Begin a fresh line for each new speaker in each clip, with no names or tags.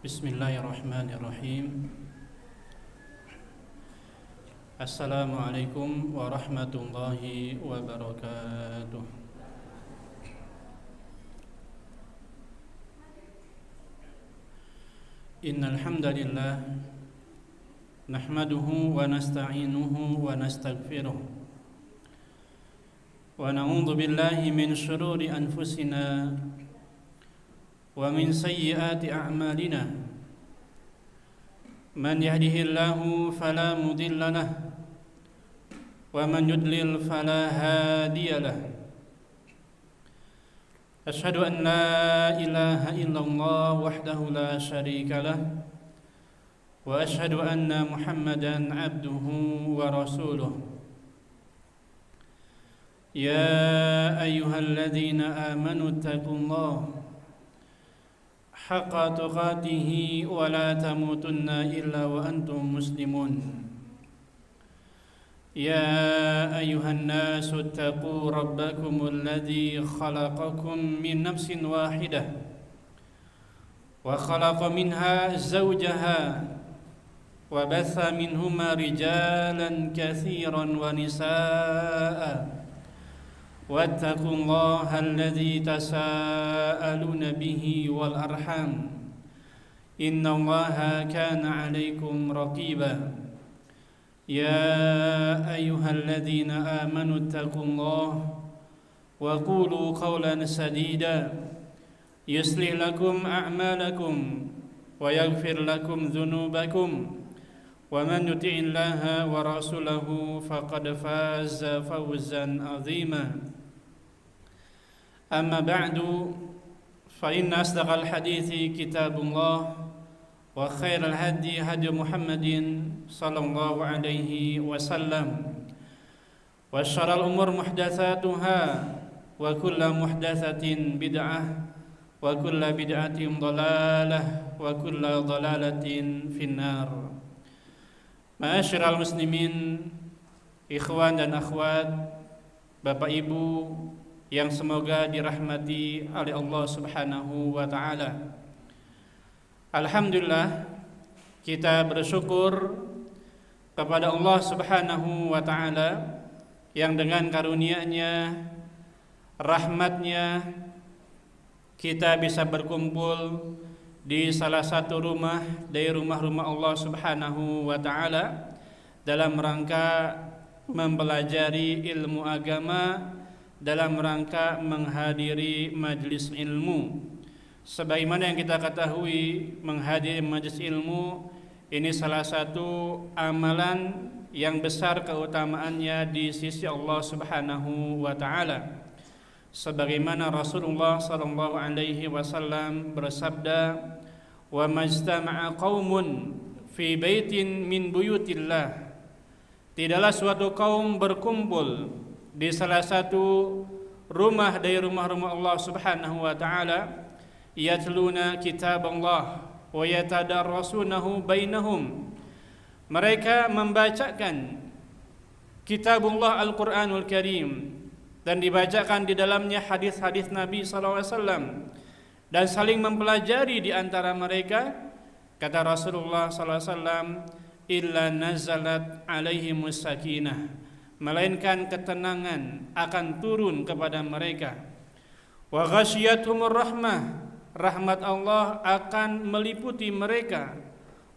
Bismillahirrahmanirrahim. Assalamualaikum warahmatullahi wabarakatuh. Innal hamdalillah nahmaduhu wa nasta'inuhu wa nastaghfiruh wa na'udzu billahi min shururi anfusina wa min sayyiati a'malina. Man yahdihillahu fala mudilla lahu wa man yudlil fala hadiya lahu. Asyhadu an la ilaha illallah wahdahu la syarika lahu wa asyhadu anna Muhammadan abduhu wa rasuluh. Ya ayyuhalladzina amanu taqullaha haqqa tuqatih wa la tamutunna illa wa antum muslimun. Ya ayyuhan nasu ittaqu rabbakumul ladzi khalaqakum min nafsin wahidah wa khalaqa minha zawjaha wa batha minhuma rijalan katsiran wa nisaa'a wattaqullaha alladzi tasaaluna bihi wal arham innallaha kana 'alaikum raqiba. Ya ayyuhalladzina amanu ittaqullaha wa qulu qawlan sadida yuslih lakum a'malakum wa yaghfir lakum dhunubakum wa man yuti'illaha wa rasulahu faqad faza fawzan 'azima. Amma ba'du, fa inna asdaqal hadithi kitabullah wa khairal hadi hadi Muhammadin sallallahu alaihi wasallam wa syarrul umur muhdatsatuha wa kullu muhdatsatin bid'ah wa kullu bid'atin dhalalah wa kullu dhalalatin finnar. Ma'asyiral muslimin, ikhwan dan akhwat, Bapak Ibu yang semoga dirahmati oleh Allah Subhanahu wa taala. Alhamdulillah, kita bersyukur kepada Allah Subhanahu wa taala yang dengan karunia-Nya, rahmat-Nya, kita bisa berkumpul di salah satu rumah dari rumah-rumah Allah Subhanahu wa taala dalam rangka mempelajari ilmu agama, dalam rangka menghadiri majlis ilmu. Sebagaimana yang kita ketahui, menghadiri majlis ilmu ini salah satu amalan yang besar keutamaannya di sisi Allah Subhanahu wa taala. Sebagaimana Rasulullah sallallahu alaihi wasallam bersabda, "Wa majtama'a qaumun fi baitin min buyutillah." Tidaklah suatu kaum berkumpul di salah satu rumah dari rumah-rumah Allah Subhanahu wa taala, yatluna kitaballah wa yatadarrasunahu bainahum. Mereka membacakan kitabullah Al-Qur'anul Karim dan dibacakan di dalamnya hadis-hadis Nabi sallallahu alaihi wasallam dan saling mempelajari di antara mereka. Kata Rasulullah sallallahu alaihi wasallam, illa nazalat alaihimus sakinah, melainkan ketenangan akan turun kepada mereka. Wa ghasyiyatuhumur rahmah, rahmat Allah akan meliputi mereka.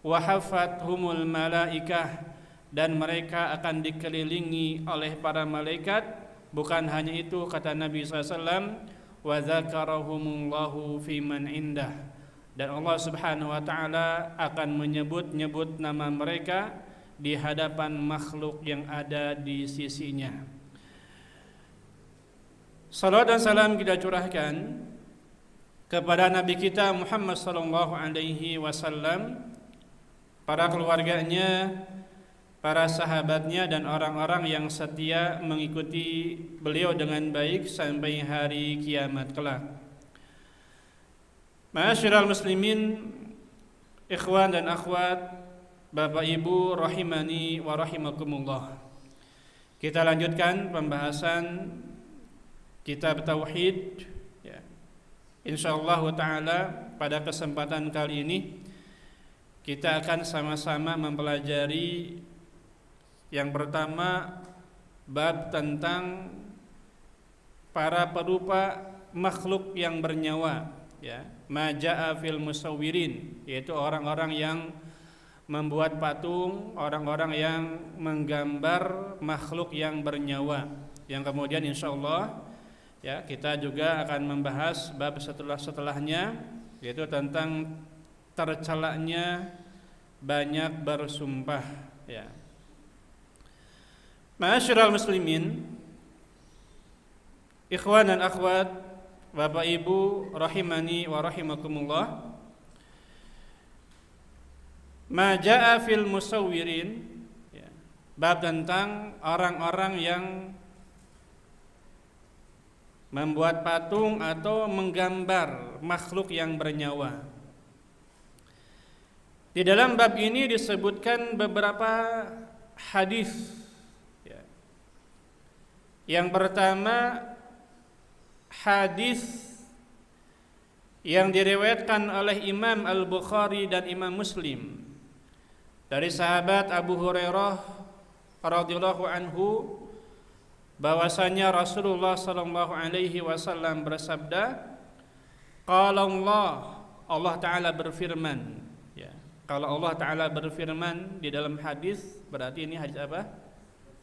Wa hafathumul malaikah, dan mereka akan dikelilingi oleh para malaikat. Bukan hanya itu, kata Nabi SAW, wa dzakarahumullahu fiman indah, dan Allah Subhanahu wa taala akan menyebut-nyebut nama mereka di hadapan makhluk yang ada di sisinya. Salawat dan salam kita curahkan kepada Nabi kita Muhammad sallallahu alaihi wasallam, para keluarganya, para sahabatnya, dan orang-orang yang setia mengikuti beliau dengan baik sampai hari kiamat kelak. Ma'asyiral muslimin, ikhwan dan akhwat, Bapak Ibu rahimani wa rahimakumullah. Kita lanjutkan pembahasan kitab tauhid, ya. Insyaallah taala pada kesempatan kali ini kita akan sama-sama mempelajari yang pertama bab tentang para perupa makhluk yang bernyawa, ya, maja'a fil musawwirin, yaitu orang-orang yang membuat patung, orang-orang yang menggambar makhluk yang bernyawa. Yang kemudian insyaallah ya kita juga akan membahas bab setelahnya, yaitu tentang tercelaknya banyak bersumpah, ya. Ma'asyiral muslimin, ikhwan dan akhwat, Bapak Ibu rahimani wa rahimakumullah. Ma jaa fil musawwirin, ya, bab tentang orang-orang yang membuat patung atau menggambar makhluk yang bernyawa. Di dalam bab ini disebutkan beberapa hadis, ya. Yang pertama hadis yang diriwayatkan oleh Imam Al-Bukhari dan Imam Muslim dari sahabat Abu Hurairah radhiyallahu anhu bahwasanya Rasulullah sallallahu alaihi wasallam bersabda, qala Allah Ta'ala berfirman, ya. Kalau Allah Ta'ala berfirman di dalam hadis, berarti ini hadis apa?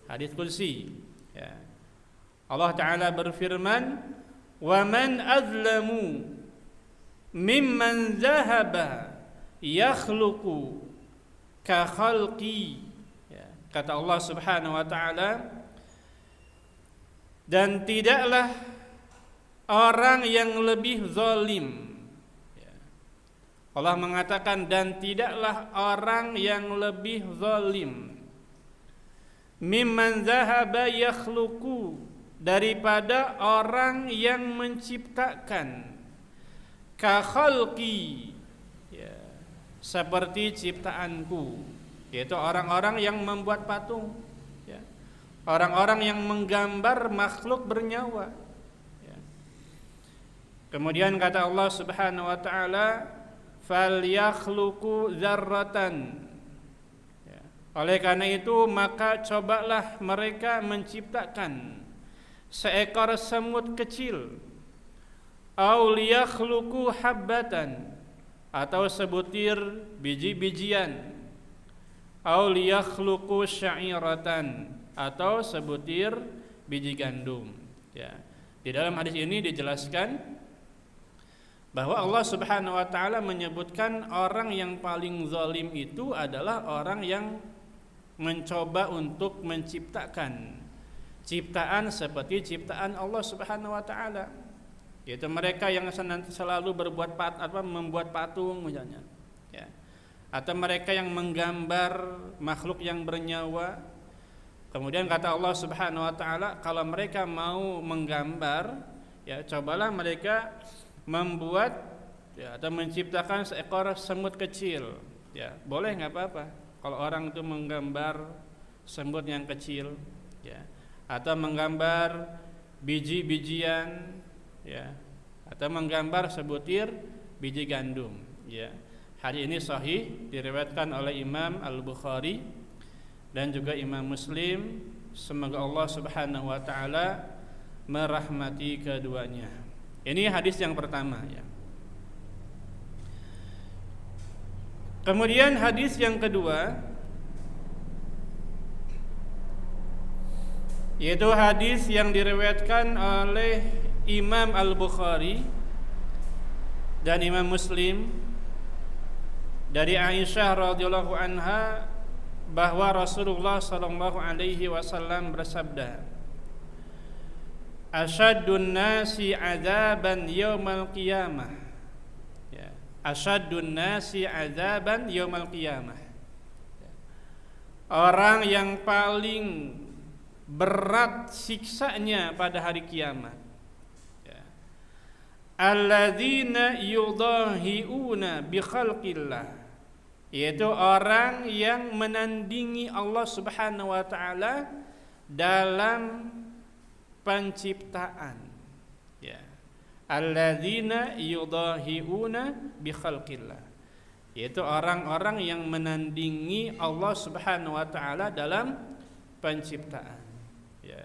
Hadis qudsi, ya. Allah Ta'ala berfirman, wa man azlamu mimman zahaba yakhluqu ka khalqi, ya. Kata Allah Subhanahu wa Ta'ala, dan tidaklah orang yang lebih zalim, ya. Allah mengatakan, dan tidaklah orang yang lebih zalim mimman zahaba yakhluqu, daripada orang yang menciptakan, ka khalqi, ya, seperti ciptaanku, yaitu orang-orang yang membuat patung, ya, orang-orang yang menggambar makhluk bernyawa, ya. Kemudian kata Allah Subhanahu wa Ta'ala, falyakhluqu dzarratan, ya. Oleh karena itu maka cobalah mereka menciptakan seekor semut kecil, au liyakhluqu habbatan, atau sebutir biji-bijian, au liyakhluqu sya'iratan, atau sebutir biji gandum, ya. Di dalam hadis ini dijelaskan bahwa Allah Subhanahu wa Ta'ala menyebutkan orang yang paling zalim itu adalah orang yang mencoba untuk menciptakan ciptaan seperti ciptaan Allah Subhanahu wa Ta'ala, yaitu mereka yang selalu membuat patung misalnya, ya. Atau mereka yang menggambar makhluk yang bernyawa. Kemudian kata Allah Subhanahu wa Ta'ala, kalau mereka mau menggambar, ya, cobalah mereka membuat, ya, atau menciptakan seekor semut kecil, ya. Boleh, nggak apa-apa kalau orang itu menggambar semut yang kecil, ya, atau menggambar biji-bijian, ya, atau menggambar sebutir biji gandum, ya. Hadis ini sahih, diriwayatkan oleh Imam Al-Bukhari dan juga Imam Muslim. Semoga Allah Subhanahu wa Ta'ala merahmati keduanya. Ini hadis yang pertama, ya. Kemudian hadis yang kedua, yaitu hadis yang diriwayatkan oleh Imam Al-Bukhari dan Imam Muslim dari Aisyah radhiyallahu anha bahwa Rasulullah sallallahu alaihi wasallam bersabda, asyaddun nasi adzaban yaumal qiyamah, ya, asyaddun nasi adzaban yaumal qiyamah, orang yang paling berat siksanya pada hari kiamat, ya, alladzina yudahiuna bi khalqillah, yaitu orang yang menandingi Allah Subhanahu wa Ta'ala dalam penciptaan, ya. Alladzina yudahiuna bi khalqillah, yaitu orang-orang yang menandingi Allah Subhanahu wa taala dalam penciptaan. Ya.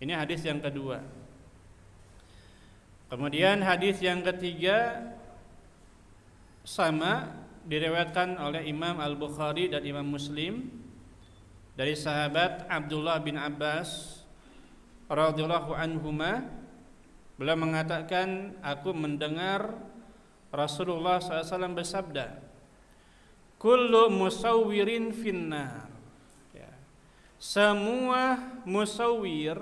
Ini hadis yang kedua. Kemudian hadis yang ketiga sama diriwayatkan oleh Imam Al-Bukhari dan Imam Muslim dari sahabat Abdullah bin Abbas radhiyallahu anhuma. Beliau mengatakan, aku mendengar Rasulullah SAW bersabda, kullu musawwirin finnar. Ya. Semua musawwir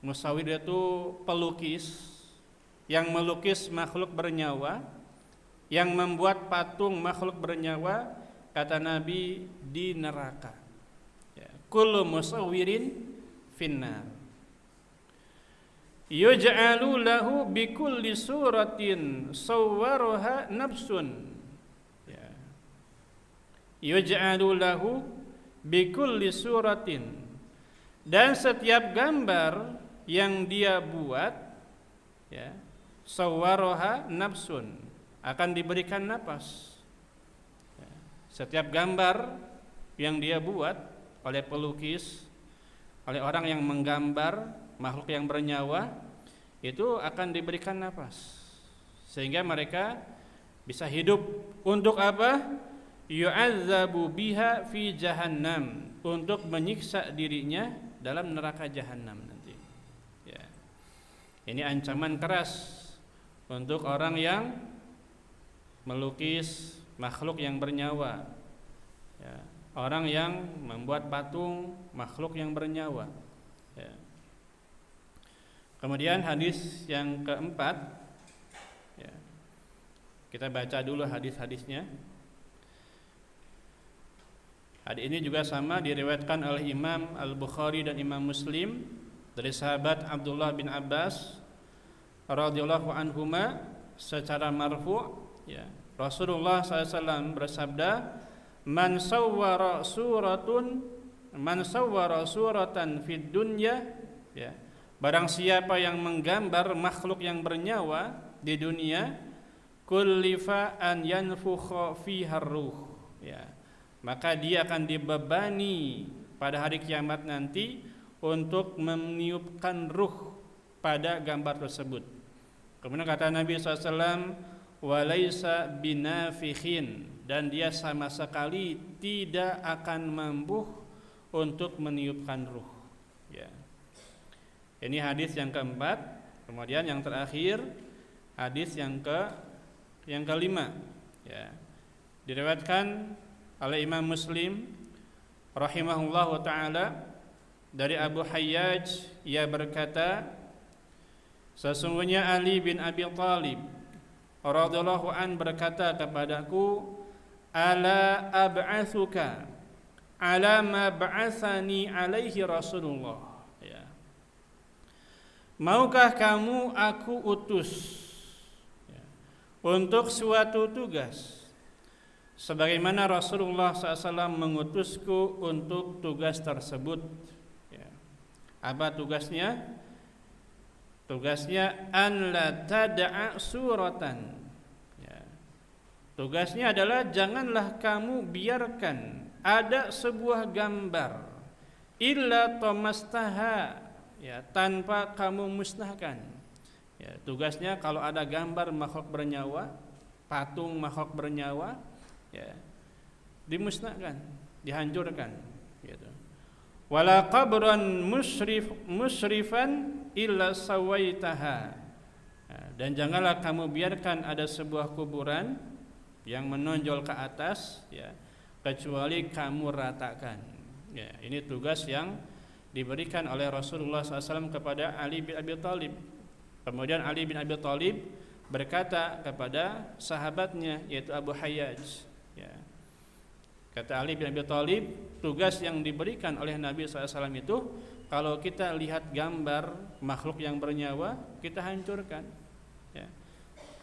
itu pelukis yang melukis makhluk bernyawa, yang membuat patung makhluk bernyawa, kata Nabi, di neraka. Ya. Kullu musawwirin finnar. Yuj'alu lahu bikulli suratin sawwaraha nafsun. Ya. Yuj'alu lahu bikulli suratin, dan setiap gambar yang dia buat, ya, sawwaraha nafsun, akan diberikan napas. Ya. Setiap gambar yang dia buat oleh pelukis, oleh orang yang menggambar makhluk yang bernyawa, itu akan diberikan nafas sehingga mereka bisa hidup. Untuk apa? Yu'adzabu biha fi jahannam, untuk menyiksa dirinya dalam neraka jahannam nanti. Ya. Ini ancaman keras untuk orang yang melukis makhluk yang bernyawa, ya. Orang yang membuat patung makhluk yang bernyawa, ya. Kemudian hadis yang keempat, ya, kita baca dulu hadis-hadisnya. Hadis ini juga sama diriwayatkan oleh Imam Al-Bukhari dan Imam Muslim dari sahabat Abdullah bin Abbas radhiyallahu anhuma secara marfu', ya. Rasulullah SAW bersabda, man sawwara suratan fid dunya, ya. Barang siapa yang menggambar makhluk yang bernyawa di dunia, kullifa an yanfukha fiha ruh, ya, maka dia akan dibebani pada hari kiamat nanti untuk meniupkan ruh pada gambar tersebut. Kemudian kata Nabi SAW, walaysa binafikhin, dan dia sama sekali tidak akan mampu untuk meniupkan ruh, ya. Ini hadis yang keempat. Kemudian yang terakhir hadis yang kelima, ya, diriwayatkan oleh Imam Muslim rahimahullahu taala dari Abu Hayyaj, ia berkata, sesungguhnya Ali bin Abi Thalib radhiyallahu an berkata kepadaku, ala ab'atsuka ala ma ba'atsani alaihi Rasulullah. Maukah kamu aku utus, ya, untuk suatu tugas sebagaimana Rasulullah SAW mengutusku untuk tugas tersebut, ya. Apa tugasnya? Tugasnya an la tad'a suratan, ya. Tugasnya adalah janganlah kamu biarkan ada sebuah gambar illa tamastaha, ya, tanpa kamu musnahkan. Ya, tugasnya kalau ada gambar makhluk bernyawa, patung makhluk bernyawa, ya, dimusnahkan, dihancurkan, gitu. Wala qabran musyrifan illa sawaitaha, ya, dan janganlah kamu biarkan ada sebuah kuburan yang menonjol ke atas, ya, kecuali kamu ratakan. Ya, ini tugas yang diberikan oleh Rasulullah SAW kepada Ali bin Abi Thalib. Kemudian Ali bin Abi Thalib berkata kepada sahabatnya yaitu Abu Hayyaj, ya. Kata Ali bin Abi Thalib, tugas yang diberikan oleh Nabi SAW itu, kalau kita lihat gambar makhluk yang bernyawa, kita hancurkan, ya.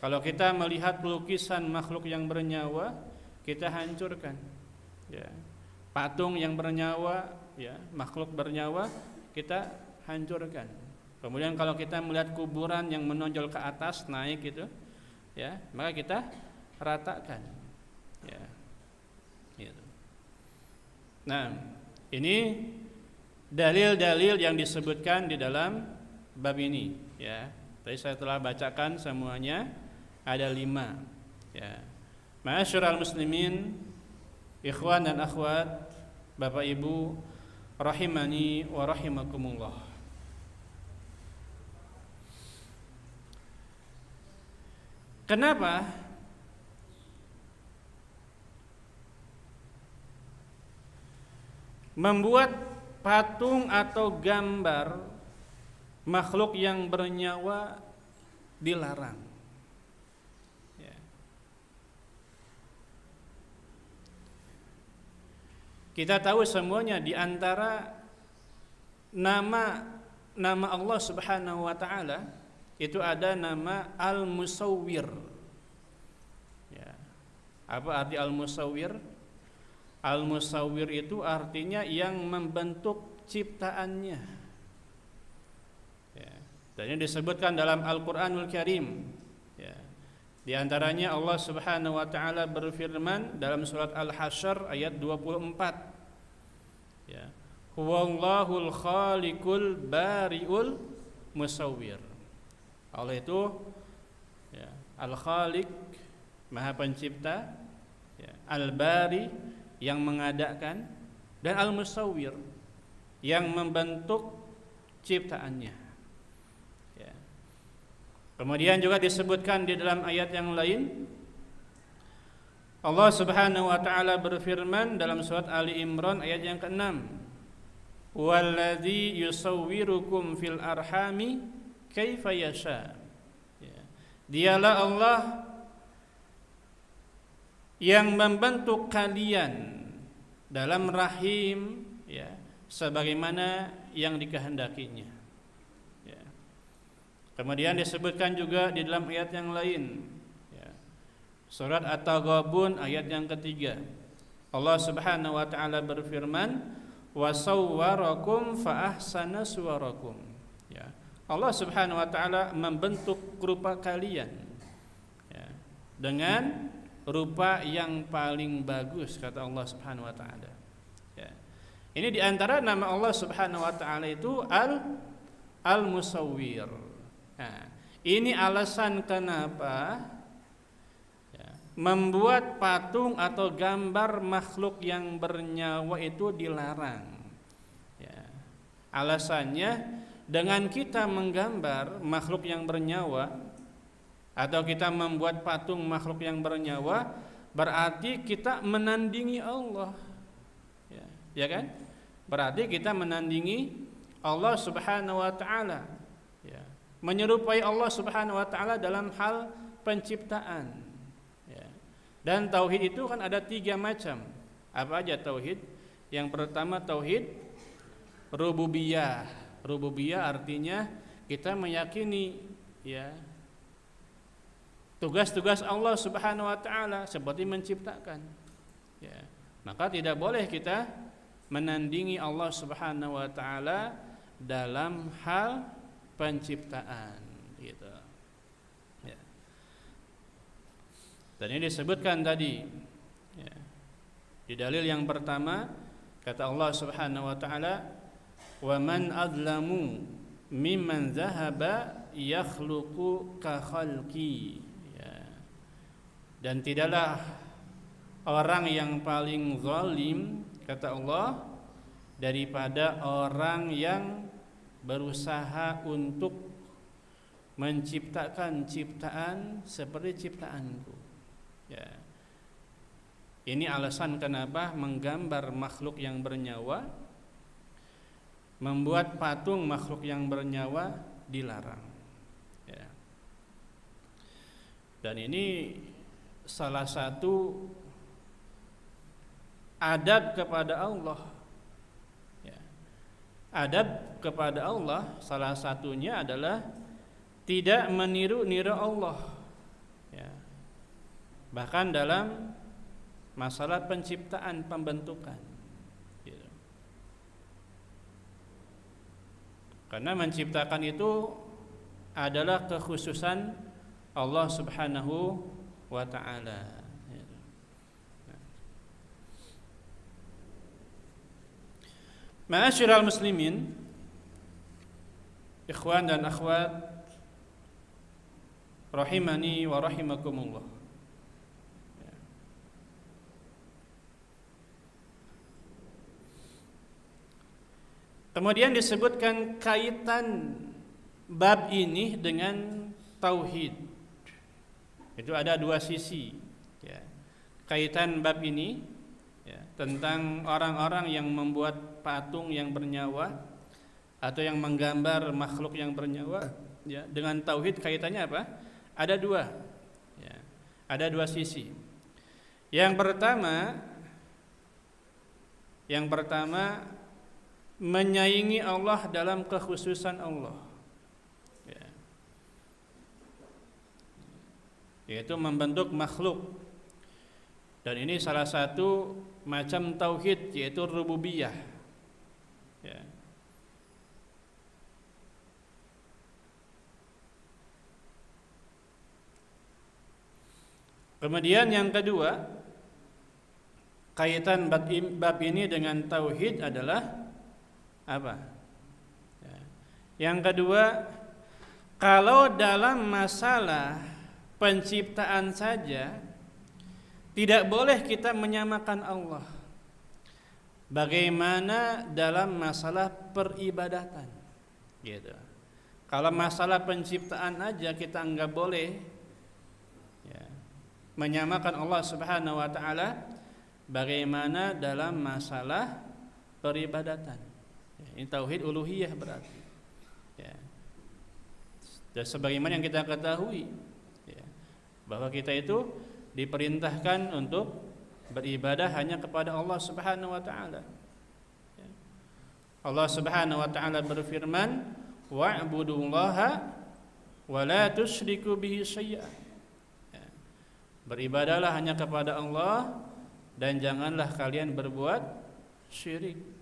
Kalau kita melihat lukisan makhluk yang bernyawa, kita hancurkan, ya. Patung yang bernyawa, ya, makhluk bernyawa, kita hancurkan. Kemudian kalau kita melihat kuburan yang menonjol ke atas, naik gitu, ya, maka kita ratakan. Ya. Gitu. Nah, ini dalil-dalil yang disebutkan di dalam bab ini. Ya. Tadi saya telah bacakan semuanya, ada 5. Ya. Ma'asyiral muslimin, ikhwan dan akhwat, Bapak Ibu rahimani wa rahimakumullah. Kenapa membuat patung atau gambar makhluk yang bernyawa dilarang? Ya. Kita tahu semuanya, di antara nama Allah Subhanahu wa taala itu ada nama Al-Musawwir. Ya. Apa arti Al-Musawwir? Al-Musawwir itu artinya yang membentuk ciptaannya. Ya. Dan ini disebutkan dalam Al-Qur'anul Karim. Ya. Di antaranya Allah Subhanahu wa taala berfirman dalam surat Al-Hasyr ayat 24. Ya. Huwallahul khaliqul bari'ul musawwir. Allah itu ya, Al-Khaliq, Maha Pencipta, ya, Al-Bari, yang mengadakan, dan Al-Musawwir, yang membentuk ciptaannya. Ya. Kemudian juga disebutkan di dalam ayat yang lain, Allah Subhanahu wa taala berfirman dalam surat Ali Imran ayat yang ke-6, "Walladzi yusawwirukum fil arhami kaifa yasha." Ya. Dialah Allah yang membentuk kalian dalam rahim, ya, sebagaimana yang dikehendakinya. Ya. Kemudian disebutkan juga di dalam ayat yang lain, ya, surat At-Taghabun ayat yang ke-3, Allah Subhanahu wa taala berfirman, "Wa sawwarakum fa ahsana suwarakum." Ya. Allah Subhanahu wa taala membentuk rupa kalian, ya, dengan rupa yang paling bagus, kata Allah Subhanahu wa taala. Ya. Ini di antara nama Allah Subhanahu wa taala itu Al-Musawwir. Nah, ini alasan kenapa, ya, membuat patung atau gambar makhluk yang bernyawa itu dilarang. Ya. Alasannya, dengan kita menggambar makhluk yang bernyawa atau kita membuat patung makhluk yang bernyawa, berarti kita menandingi Allah. Ya, ya kan? Berarti kita menandingi Allah Subhanahu wa taala. Ya. Menyerupai Allah Subhanahu wa taala dalam hal penciptaan. Ya. Dan tauhid itu kan ada 3 macam. Apa aja tauhid? Yang pertama tauhid rububiyah. Rububiyah artinya kita meyakini, ya, tugas-tugas Allah Subhanahu wa taala seperti menciptakan. Ya. Maka tidak boleh kita menandingi Allah Subhanahu wa taala dalam hal penciptaan, gitu. Ya. Dan ini disebutkan tadi, ya, di dalil yang pertama kata Allah Subhanahu wa taala, "Wa man adlamu mimman zahaba yakhluqu ka khalqi." Ya. Dan tidaklah orang yang paling zalim, kata Allah, daripada orang yang berusaha untuk menciptakan ciptaan seperti ciptaanku. Ya. Ini alasan kenapa menggambar makhluk yang bernyawa, membuat patung makhluk yang bernyawa dilarang. Ya. Dan ini salah satu adab kepada Allah. Ya. Adab kepada Allah salah satunya adalah tidak meniru-niru Allah. Ya. Bahkan dalam masalah penciptaan, pembentukan. Karena menciptakan itu adalah kekhususan Allah Subhanahu wa ta'ala. Ma'asyiral muslimin, ikhwan dan akhwat rahimani wa rahimakumullah. Kemudian disebutkan kaitan bab ini dengan tauhid. Itu ada dua sisi, ya. Kaitan bab ini, ya, tentang orang-orang yang membuat patung yang bernyawa atau yang menggambar makhluk yang bernyawa, ya, dengan tauhid kaitannya apa? Ada dua, ya. Ada dua sisi. Yang pertama menyaingi Allah dalam kekhususan Allah, ya. Yaitu membentuk makhluk. Dan ini salah satu macam tauhid, yaitu rububiyah, ya. Kemudian yang kedua, kaitan bab ini dengan tauhid adalah apa? Ya. Yang kedua, kalau dalam masalah penciptaan saja tidak boleh kita menyamakan Allah, bagaimana dalam masalah peribadatan, gitu. Kalau masalah penciptaan aja kita enggak boleh, ya, menyamakan Allah Subhanahu wa taala, bagaimana dalam masalah peribadatan. Ini tauhid uluhiyah berarti, ya. Dan sebagaimana yang kita ketahui, ya, bahwa kita itu diperintahkan untuk beribadah hanya kepada Allah Subhanahu wa taala, ya. Allah Subhanahu wa taala berfirman, wa'budullaha wa la tusyriku bihi syai'a, ya. Beribadahlah hanya kepada Allah dan janganlah kalian berbuat syirik.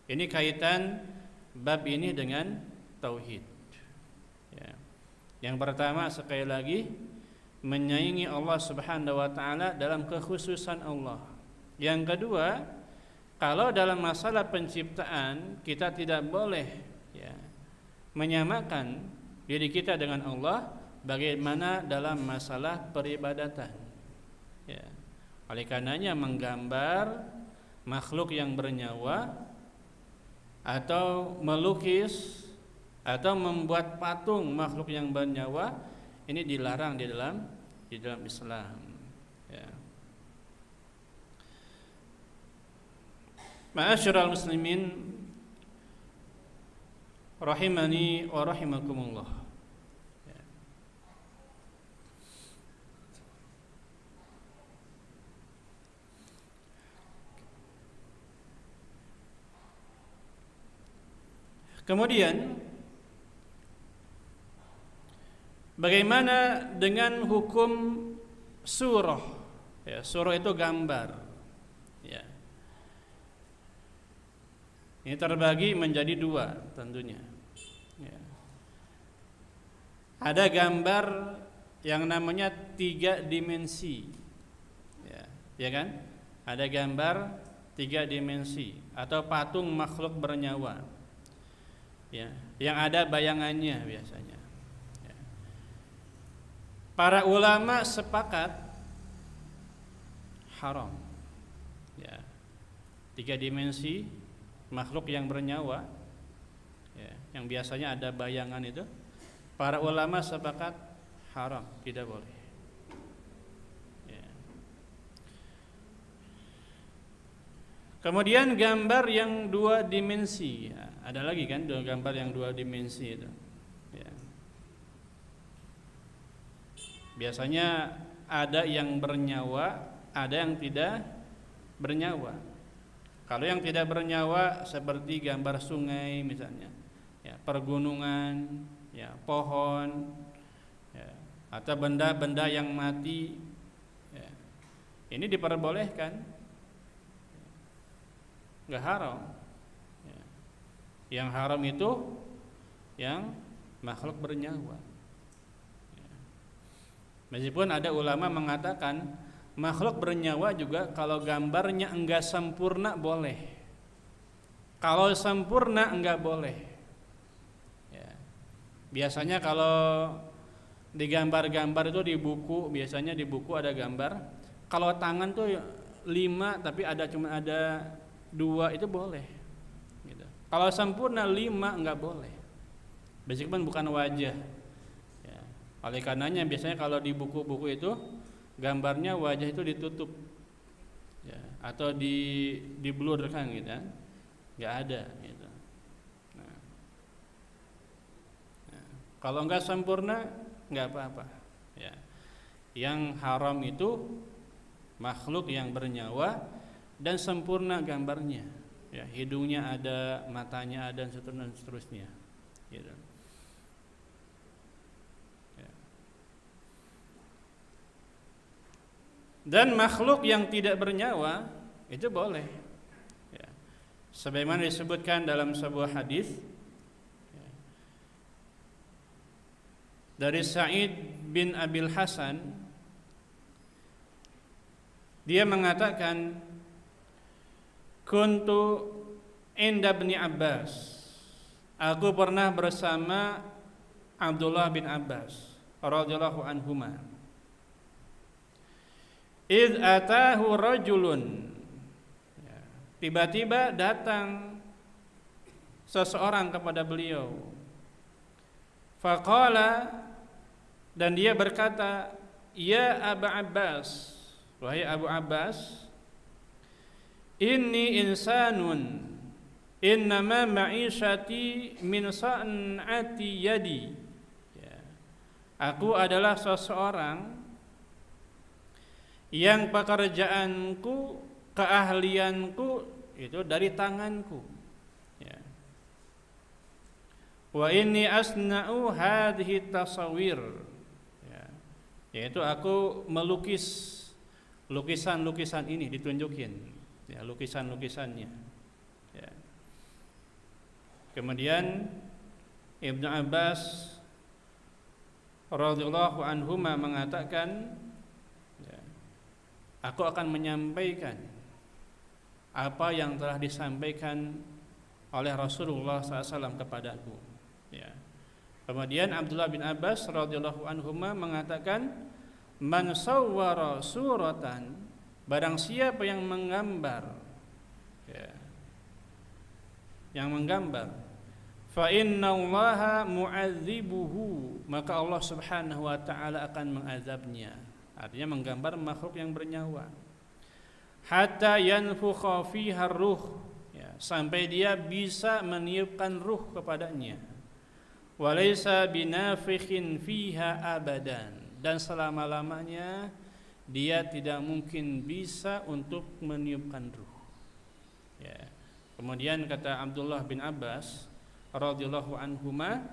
Ini kaitan bab ini dengan tauhid, ya. Yang pertama, sekali lagi, menyaingi Allah Subhanahu wa taala dalam kekhususan Allah. Yang kedua, kalau dalam masalah penciptaan kita tidak boleh, ya, menyamakan diri kita dengan Allah, bagaimana dalam masalah peribadatan, ya. Oleh karenanya menggambar makhluk yang bernyawa atau melukis atau membuat patung makhluk yang bernyawa ini dilarang di dalam Islam, ya. Ma'asyiral muslimin rahimani wa rahimakumullah, ya. Kemudian bagaimana dengan hukum surah? Ya, surah itu gambar, ya. Ini terbagi menjadi dua tentunya, ya. Ada gambar yang namanya 3 dimensi, ya kan? Ada gambar 3 dimensi atau patung makhluk bernyawa, ya, yang ada bayangannya biasanya, ya. Para ulama sepakat haram, ya, 3 dimensi makhluk yang bernyawa, ya, yang biasanya ada bayangan itu, para ulama sepakat haram, tidak boleh, ya. Kemudian gambar yang 2 dimensi, ya, ada lagi kan gambar yang 2 dimensi itu, ya. Biasanya ada yang bernyawa, ada yang tidak bernyawa. Kalau yang tidak bernyawa seperti gambar sungai misalnya, ya, pergunungan, ya, pohon, ya, atau benda-benda yang mati, ya, ini diperbolehkan, nggak haram, ya. Yang haram itu yang makhluk bernyawa, ya. Meskipun ada ulama mengatakan makhluk bernyawa juga kalau gambarnya enggak sempurna boleh. Kalau sempurna enggak boleh. Ya. Biasanya kalau di gambar-gambar itu di buku, biasanya di buku ada gambar. Kalau tangan tuh 5 tapi cuma ada 2 itu boleh. Gitu. Kalau sempurna 5 enggak boleh. Meskipun bukan wajah. Ya. Oleh karenanya biasanya kalau di buku-buku itu gambarnya wajah itu ditutup, ya, atau di blur kan gitu, nggak ada gitu. Nah, kalau nggak sempurna nggak apa-apa. Ya. Yang haram itu makhluk yang bernyawa dan sempurna gambarnya. Ya, hidungnya ada, matanya ada, dan seterusnya. Gitu. Dan makhluk yang tidak bernyawa itu boleh, ya. Sebagaimana disebutkan dalam sebuah hadis, ya, dari Sa'id bin Abil Hasan, dia mengatakan, kuntu inda ibni Abbas, aku pernah bersama Abdullah bin Abbas radhiyallahu anhuma. Idh atahu rajulun, tiba-tiba datang seseorang kepada beliau. Faqala, dan dia berkata, ya Abu Abbas, wahai Abu Abbas, inni insanun innama ma'isyati min sa'nati yadi. Aku adalah seseorang yang pekerjaanku, keahlianku itu dari tanganku, ya. Wa inni asna'u hadhihi tasawir, ya. Yaitu aku melukis lukisan-lukisan ini, ditunjukin, ya, lukisan-lukisannya, ya. Kemudian Ibnu Abbas radhiyallahu anhuma mengatakan, aku akan menyampaikan apa yang telah disampaikan oleh Rasulullah SAW kepadaku. Ya. Kemudian Abdullah bin Abbas radhiyallahu anhuma mengatakan, man sawwara suratan, barang siapa yang menggambar, ya, yang menggambar, fa innallaha mu'adzibuhu, maka Allah Subhanahu wa taala akan mengazabnya. Artinya menggambar makhluk yang bernyawa, hatta yanfukha fiha ruh, ya, sampai dia bisa meniupkan ruh kepadanya. Walaysa binafikhin fiha abadan, dan selama-lamanya dia tidak mungkin bisa untuk meniupkan ruh, ya. Kemudian kata Abdullah bin Abbas radhiyallahu anhuma,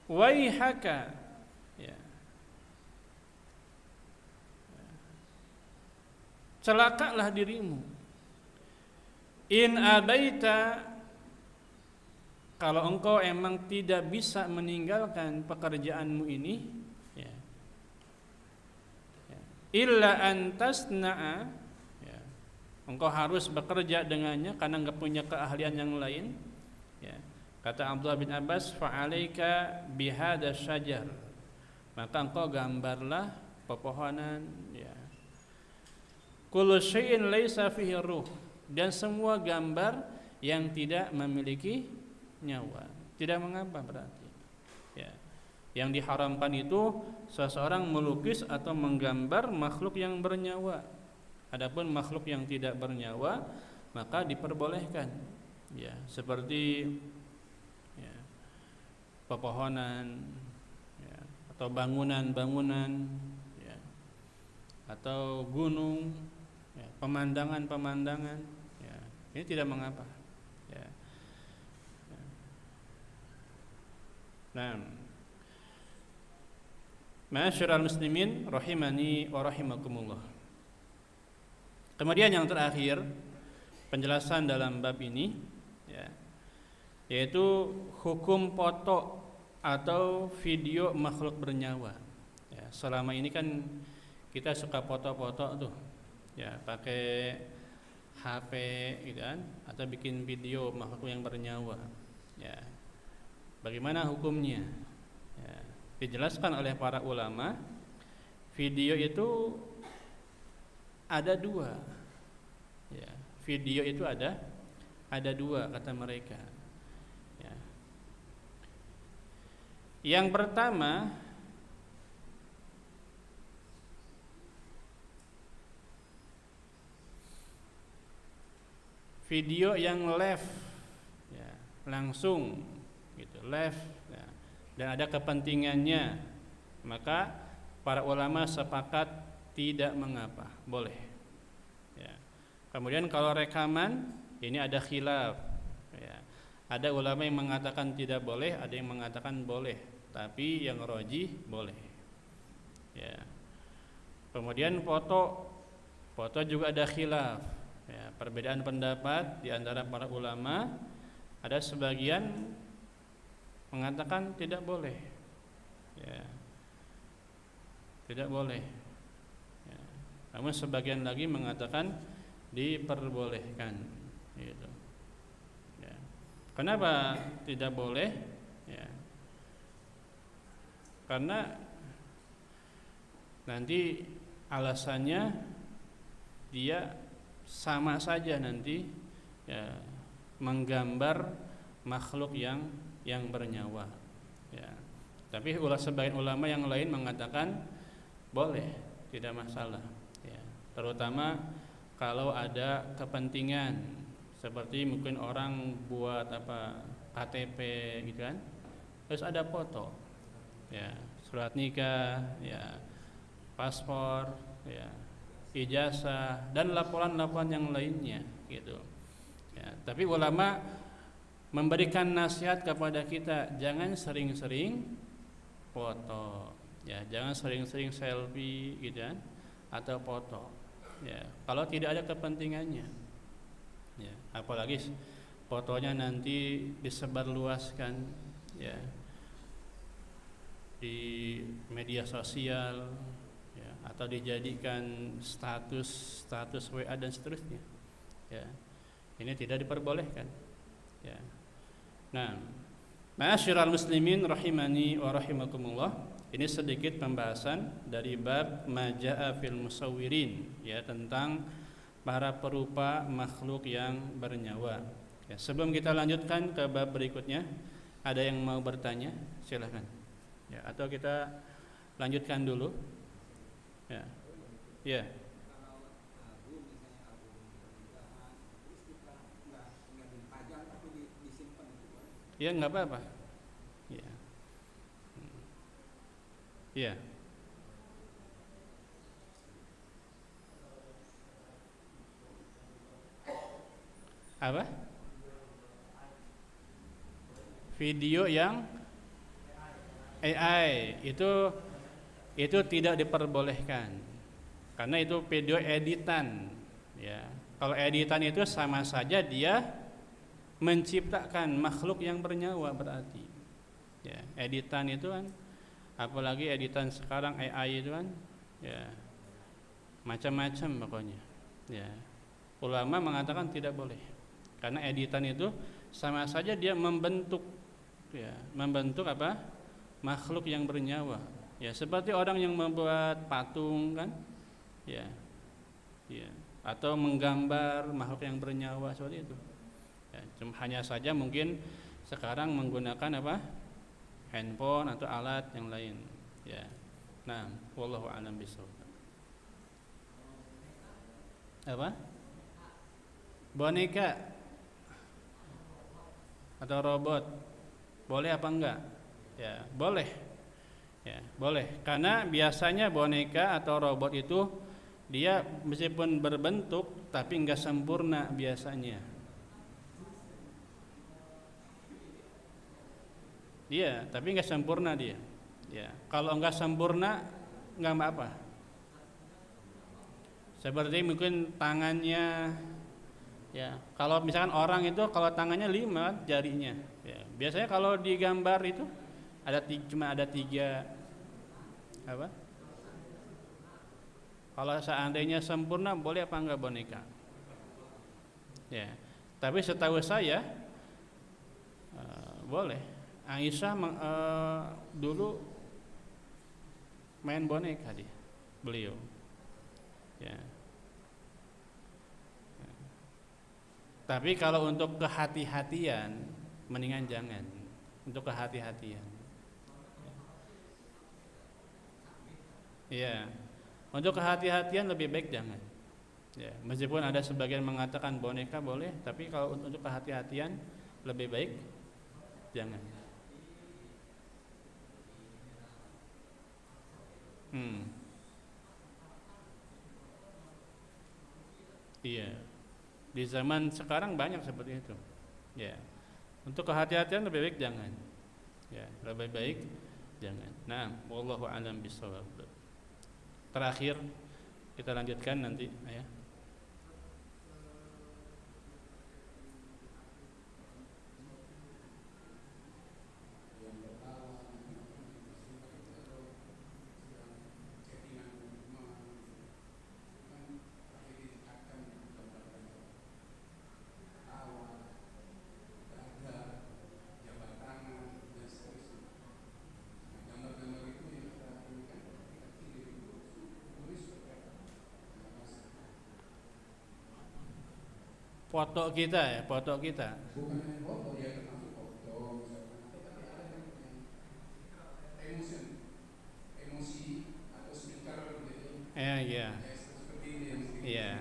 waihaka, ya, celakalah dirimu, in abaita, kalau engkau emang tidak bisa meninggalkan pekerjaanmu ini, ya, ya, illa antasna'a, ya, engkau harus bekerja dengannya karena enggak punya keahlian yang lain, ya. Kata Abdullah bin Abbas, fa'alaika bihadza syajar, maka engkau gambarlah pepohonan, ya. Kullu syai'in laisa fihi ruh, dan semua gambar yang tidak memiliki nyawa, tidak mengapa berarti, ya. Yang diharamkan itu seseorang melukis atau menggambar makhluk yang bernyawa. Adapun makhluk yang tidak bernyawa maka diperbolehkan, ya, seperti, ya, pepohonan, ya, atau bangunan-bangunan, ya, atau gunung, ya, pemandangan-pemandangan, ya, ini tidak mengapa, ya. Nah, ma'asyiral muslimin rahimani wa rahimakumullah. Kemudian yang terakhir, penjelasan dalam bab ini, ya, yaitu hukum foto atau video makhluk bernyawa, ya. Ya, selama ini kan kita suka foto-foto tuh, ya pakai HP gitu kan, atau bikin video makhluk yang bernyawa. Ya, bagaimana hukumnya? Ya, dijelaskan oleh para ulama, video itu ada dua. Ya, video itu ada dua kata mereka. Ya. Yang pertama, video yang live, ya, langsung gitu, live, ya, dan ada kepentingannya, maka para ulama sepakat tidak mengapa, boleh. Ya. Kemudian kalau rekaman, ini ada khilaf. Ya. Ada ulama yang mengatakan tidak boleh, ada yang mengatakan boleh, tapi yang rajih boleh. Ya. Kemudian foto juga ada khilaf. Ya, perbedaan pendapat di antara para ulama. Ada sebagian mengatakan tidak boleh. Ya. Tidak boleh. Ya. Namun sebagian lagi mengatakan diperbolehkan. Gitu. Ya. Kenapa tidak boleh? Ya. Karena nanti alasannya dia sama saja nanti, ya, menggambar makhluk yang bernyawa. Ya. Tapi sebagian ulama yang lain mengatakan boleh, tidak masalah. Ya. Terutama kalau ada kepentingan, seperti mungkin orang buat KTP gitu kan, terus ada foto, ya, surat nikah, ya, paspor, ya, ijazah, dan laporan-laporan yang lainnya gitu. Ya, tapi ulama memberikan nasihat kepada kita, jangan sering-sering foto, ya, jangan sering-sering selfie gitu kan, atau foto. Ya, kalau tidak ada kepentingannya. Ya, apalagi fotonya nanti disebarluaskan, ya, di media sosial, ya, atau dijadikan status WA dan seterusnya. Ya, ini tidak diperbolehkan. Ya. Nah, ma'asyiral muslimin rahimani wa rahimakumullah. Ini sedikit pembahasan dari bab majaa fil musawwirin, ya, tentang para perupa makhluk yang bernyawa. Ya, sebelum kita lanjutkan ke bab berikutnya, ada yang mau bertanya? Silakan. Ya, atau kita lanjutkan dulu. Ya. Ya. Ya, enggak apa-apa. Ya. Ya. Apa? Video yang AI itu tidak diperbolehkan, karena itu video editan. Ya. Kalau editan itu sama saja dia menciptakan makhluk yang bernyawa berarti. Ya, editan itu kan, apalagi editan sekarang AI itu kan, ya, macam-macam pokoknya. Ya. Ulama mengatakan tidak boleh, karena editan itu sama saja dia membentuk, ya, membentuk makhluk yang bernyawa. Ya, seperti orang yang membuat patung kan, ya, ya, atau menggambar makhluk yang bernyawa seperti itu. Ya, hanya saja mungkin sekarang menggunakan handphone atau alat yang lain. Ya. Nah, wallahu a'lam bishawab. Apa? Boneka atau robot boleh apa enggak? Ya, boleh. Ya, boleh. Karena biasanya boneka atau robot itu dia meskipun berbentuk tapi enggak sempurna biasanya. Iya, tapi enggak sempurna dia. Ya, kalau enggak sempurna enggak apa-apa. Seperti mungkin tangannya, ya, kalau misalkan orang itu kalau tangannya 5 jarinya, ya, biasanya kalau digambar itu cuma ada 3 apa? Kalau seandainya sempurna boleh apa enggak boneka? Ya. Tapi setahu saya boleh. Aisyah dulu main boneka beliau. Ya. Tapi kalau untuk kehati-hatian mendingan jangan. Untuk kehati-hatian. Iya. Untuk kehati-hatian lebih baik jangan. Ya, meskipun ada sebagian mengatakan boneka boleh, tapi kalau untuk kehati-hatian lebih baik jangan. Iya. Di zaman sekarang banyak seperti itu. Ya. Untuk kehati-hatian lebih baik jangan. Ya, lebih baik jangan. Nah, wallahu a'lam bishawab. Terakhir kita lanjutkan nanti ya. Foto kita ya, foto kita.
Bukan hanya foto, ya termasuk foto misalkan, tapi ada yang emosi atau stiker gitu.
Iya.
Seperti ini yang
Iya.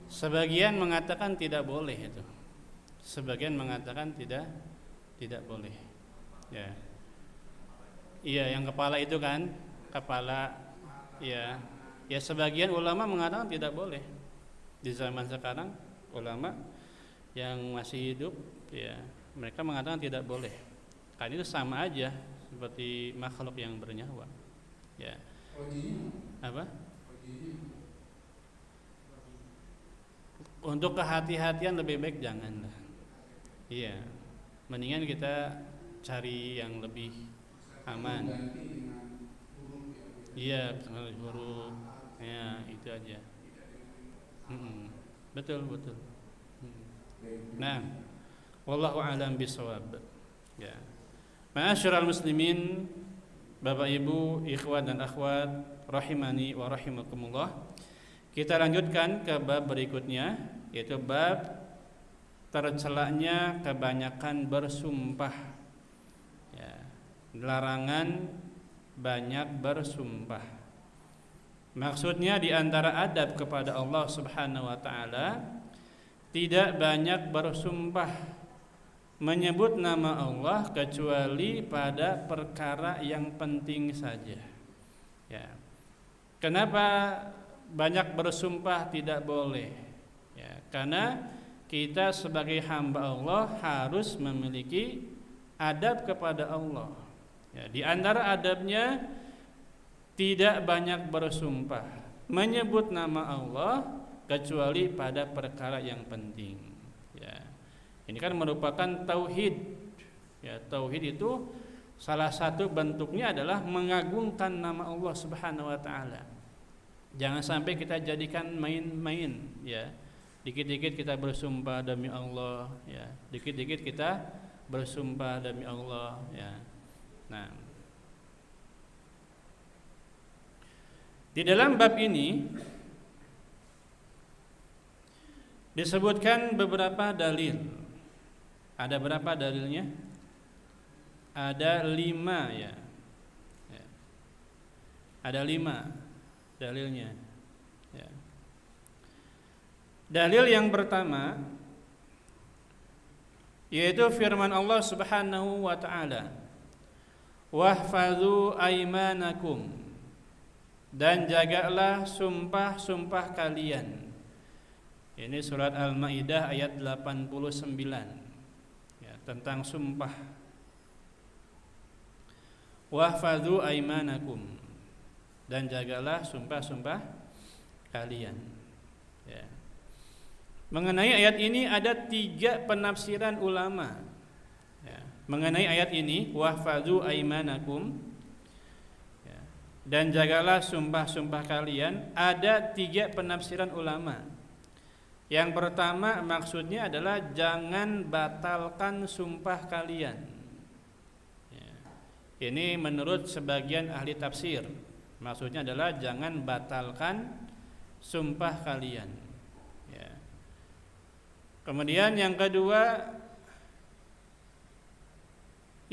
Sebagian mengatakan tidak boleh itu. Sebagian mengatakan tidak boleh. Ya. Iya, yang kepala itu kan, kepala. Ya. Ya, sebagian ulama mengatakan tidak boleh. Di zaman sekarang ulama yang masih hidup ya mereka mengatakan tidak boleh karena itu sama aja seperti makhluk yang bernyawa ya. Apa? Untuk kehati-hatian lebih baik janganlah. Iya, mendingan kita cari yang lebih aman. Iya, huruf ya itu aja. Betul. Nah, wallahu a'lam bishawab. Ya. Ma'asyiral muslimin, Bapak Ibu, ikhwan dan akhwat rahimani wa rahimakumullah. Kita lanjutkan ke bab berikutnya, yaitu bab tercelanya kebanyakan bersumpah. Ya. Larangan banyak bersumpah. Maksudnya di antara adab kepada Allah Subhanahu wa taala tidak banyak bersumpah menyebut nama Allah kecuali pada perkara yang penting saja. Ya. Kenapa banyak bersumpah tidak boleh? Ya, karena kita sebagai hamba Allah harus memiliki adab kepada Allah. Ya, di antara adabnya tidak banyak bersumpah menyebut nama Allah kecuali pada perkara yang penting. Ya. Ini kan merupakan tauhid. Ya, tauhid itu salah satu bentuknya adalah mengagungkan nama Allah Subhanahu wa taala. Jangan sampai kita jadikan main-main ya. Dikit-dikit kita bersumpah demi Allah ya. Dikit-dikit kita bersumpah demi Allah ya. Nah, di dalam bab ini disebutkan beberapa dalil. Ada berapa dalilnya? Ada 5 ya. Ada 5 dalilnya. Ya. Dalil yang pertama yaitu firman Allah Subhanahu wa taala, "Wahfazu aymanakum," dan jagalah sumpah-sumpah kalian. Ini surat Al-Maidah ayat 89 ya, tentang sumpah. Wahfadzu aymanakum, dan jagalah sumpah-sumpah kalian ya. Mengenai ayat ini ada 3 penafsiran ulama ya. Mengenai ayat ini wahfadzu aymanakum, dan jagalah sumpah-sumpah kalian. Ada 3 penafsiran ulama. Yang pertama maksudnya adalah jangan batalkan sumpah kalian. Ya. Ini menurut sebagian ahli tafsir. Maksudnya adalah jangan batalkan sumpah kalian. Ya. Kemudian yang kedua,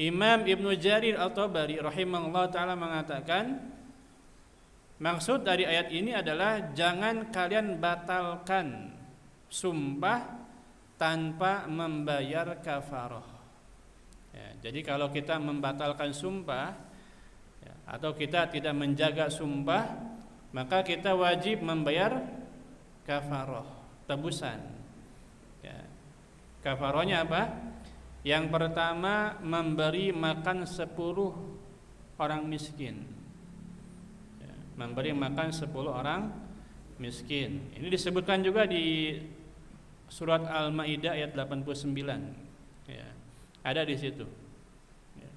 Imam Ibnu Jarir At-Tabari rahimahullah ta'ala mengatakan, maksud dari ayat ini adalah jangan kalian batalkan sumpah tanpa membayar kafarah. Ya, jadi kalau kita membatalkan sumpah ya, atau kita tidak menjaga sumpah, maka kita wajib membayar kafarah, tebusan. Ya. Kafarahnya apa? Yang pertama memberi makan 10 orang miskin. Ya, memberi makan 10 orang miskin. Ini disebutkan juga di surat Al-Maidah ayat 89. Ya, ada di situ. Ya.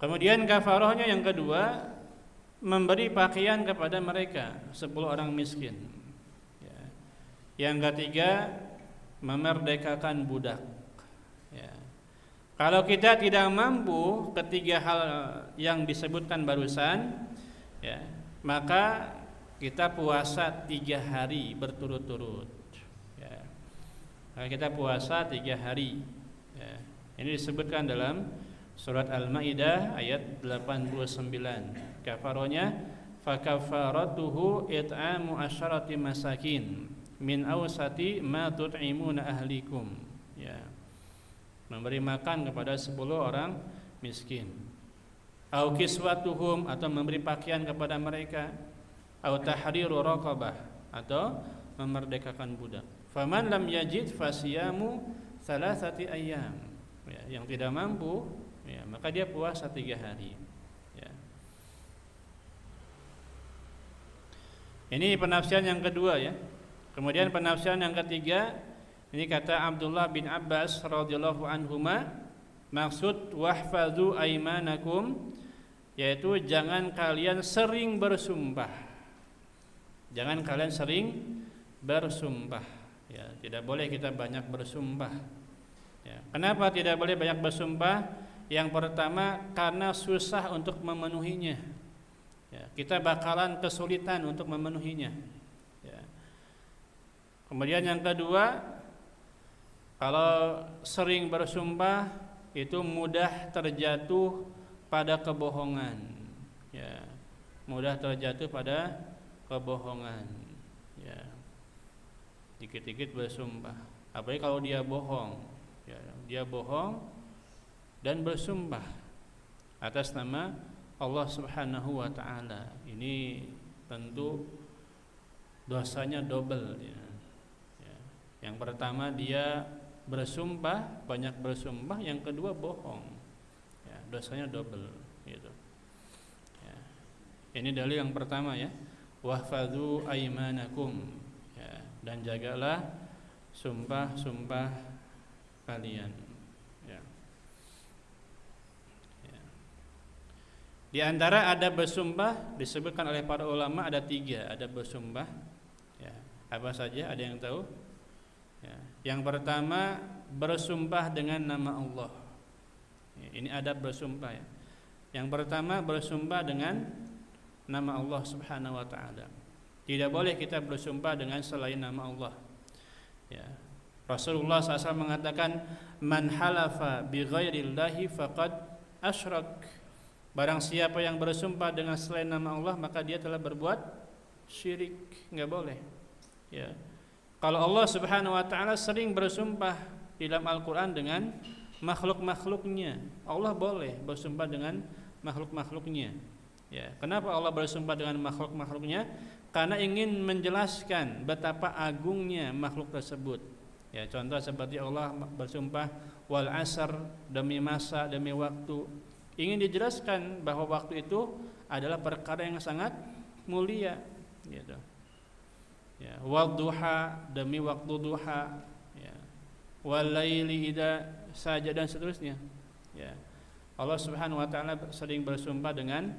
Kemudian kafarahnya yang kedua, memberi pakaian kepada mereka 10 orang miskin. Ya. Yang ketiga, memerdekakan budak. Ya. Kalau kita tidak mampu ketiga hal yang disebutkan barusan, ya, maka kita puasa 3 hari berturut-turut. Ya. Maka kita puasa 3 hari. Ya. Ini disebutkan dalam surat Al-Maidah ayat 89. Kafarahnya fakafaratuhu it'amu asyarati masakin min awsati ma tut'imuna ahlikum. Ya. Memberi makan kepada 10 orang miskin. Au kiswatuhum, atau memberi pakaian kepada mereka. Au tahriru raqabah, atau memerdekakan budak. Faman lam yajid fasiyamu 3 ayyam. Ya, yang tidak mampu, ya, maka dia puasa 3 hari. Ya. Ini penafsiran yang kedua ya. Kemudian penafsiran yang ketiga, ini kata Abdullah bin Abbas radhiyallahu anhuma, maksud wahfazu aimanakum, yaitu jangan kalian sering bersumpah. Jangan kalian sering bersumpah. Ya, tidak boleh kita banyak bersumpah. Ya, kenapa tidak boleh banyak bersumpah? Yang pertama karena susah untuk memenuhinya. Ya, kita bakalan kesulitan untuk memenuhinya. Ya. Kemudian yang kedua, kalau sering bersumpah itu mudah terjatuh pada kebohongan. Ya, mudah terjatuh pada kebohongan. Ya. Dikit-dikit bersumpah. Apalagi kalau dia bohong. Ya, dia bohong dan bersumpah atas nama Allah Subhanahu wa taala. Ini tentu dosanya double ya. Ya. Yang pertama dia bersumpah, banyak bersumpah, yang kedua bohong. Ya, dosanya double gitu. Ya. Ini dalil yang pertama ya. Wahfadzu aimanakum. Ya, dan jagalah sumpah-sumpah kalian. Ya. Ya. Di antara adab bersumpah disebutkan oleh para ulama ada 3 adab bersumpah. Ya. Apa saja? Ada yang tahu? Ya. Yang pertama bersumpah dengan nama Allah. Ya, ini adab bersumpah ya. Yang pertama bersumpah dengan nama Allah Subhanahu wa taala. Tidak boleh kita bersumpah dengan selain nama Allah. Ya. Rasulullah SAW mengatakan, man halafa bi ghairillahi faqad asyrak. Barang siapa yang bersumpah dengan selain nama Allah, maka dia telah berbuat syirik. Enggak boleh. Ya. Kalau Allah Subhanahu wa taala sering bersumpah di dalam Al-Qur'an dengan makhluk-makhluknya, Allah boleh bersumpah dengan makhluk-makhluknya. Ya, kenapa Allah bersumpah dengan makhluk-makhluknya? Karena ingin menjelaskan betapa agungnya makhluk tersebut. Ya, contoh seperti Allah bersumpah wal asr, demi masa, demi waktu. Ingin dijelaskan bahwa waktu itu adalah perkara yang sangat mulia, gitu. Ya, wadduha, demi waktu duha, ya. Walaili idza saja, dan seterusnya. Ya. Allah Subhanahu wa taala sering bersumpah dengan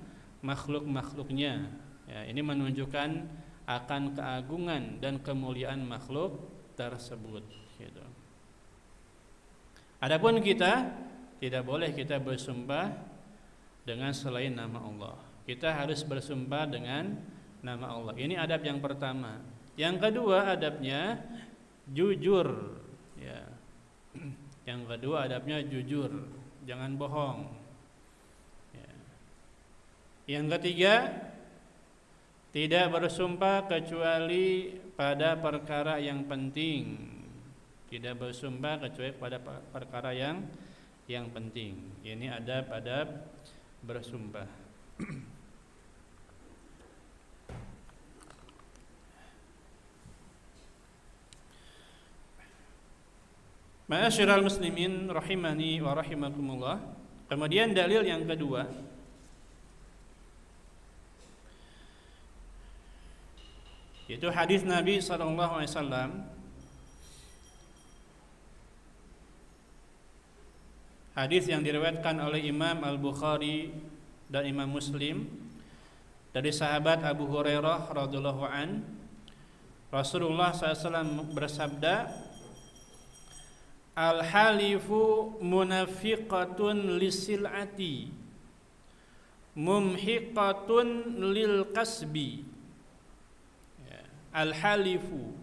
makhluk-makhluknya. Ya, ini menunjukkan akan keagungan dan kemuliaan makhluk tersebut. Gitu. Adapun kita tidak boleh kita bersumpah dengan selain nama Allah. Kita harus bersumpah dengan nama Allah. Ini adab yang pertama. Yang kedua adabnya jujur. Ya. Yang kedua adabnya jujur, jangan bohong. Ya. Yang ketiga, tidak bersumpah kecuali pada perkara yang penting. Tidak bersumpah kecuali pada perkara yang penting. Ini adab-adab bersumpah. Ma'asyiral muslimin rahimani wa rahimakumullah. Kemudian dalil yang kedua, yaitu hadis Nabi sallallahu alaihi wasallam. Hadis yang diriwayatkan oleh Imam Al-Bukhari dan Imam Muslim dari sahabat Abu Hurairah radhiyallahu an. Rasulullah SAW bersabda, al-halifu munafiqatun lisil'ati mumhiqatun lil kasbi. Ya. Al-halifu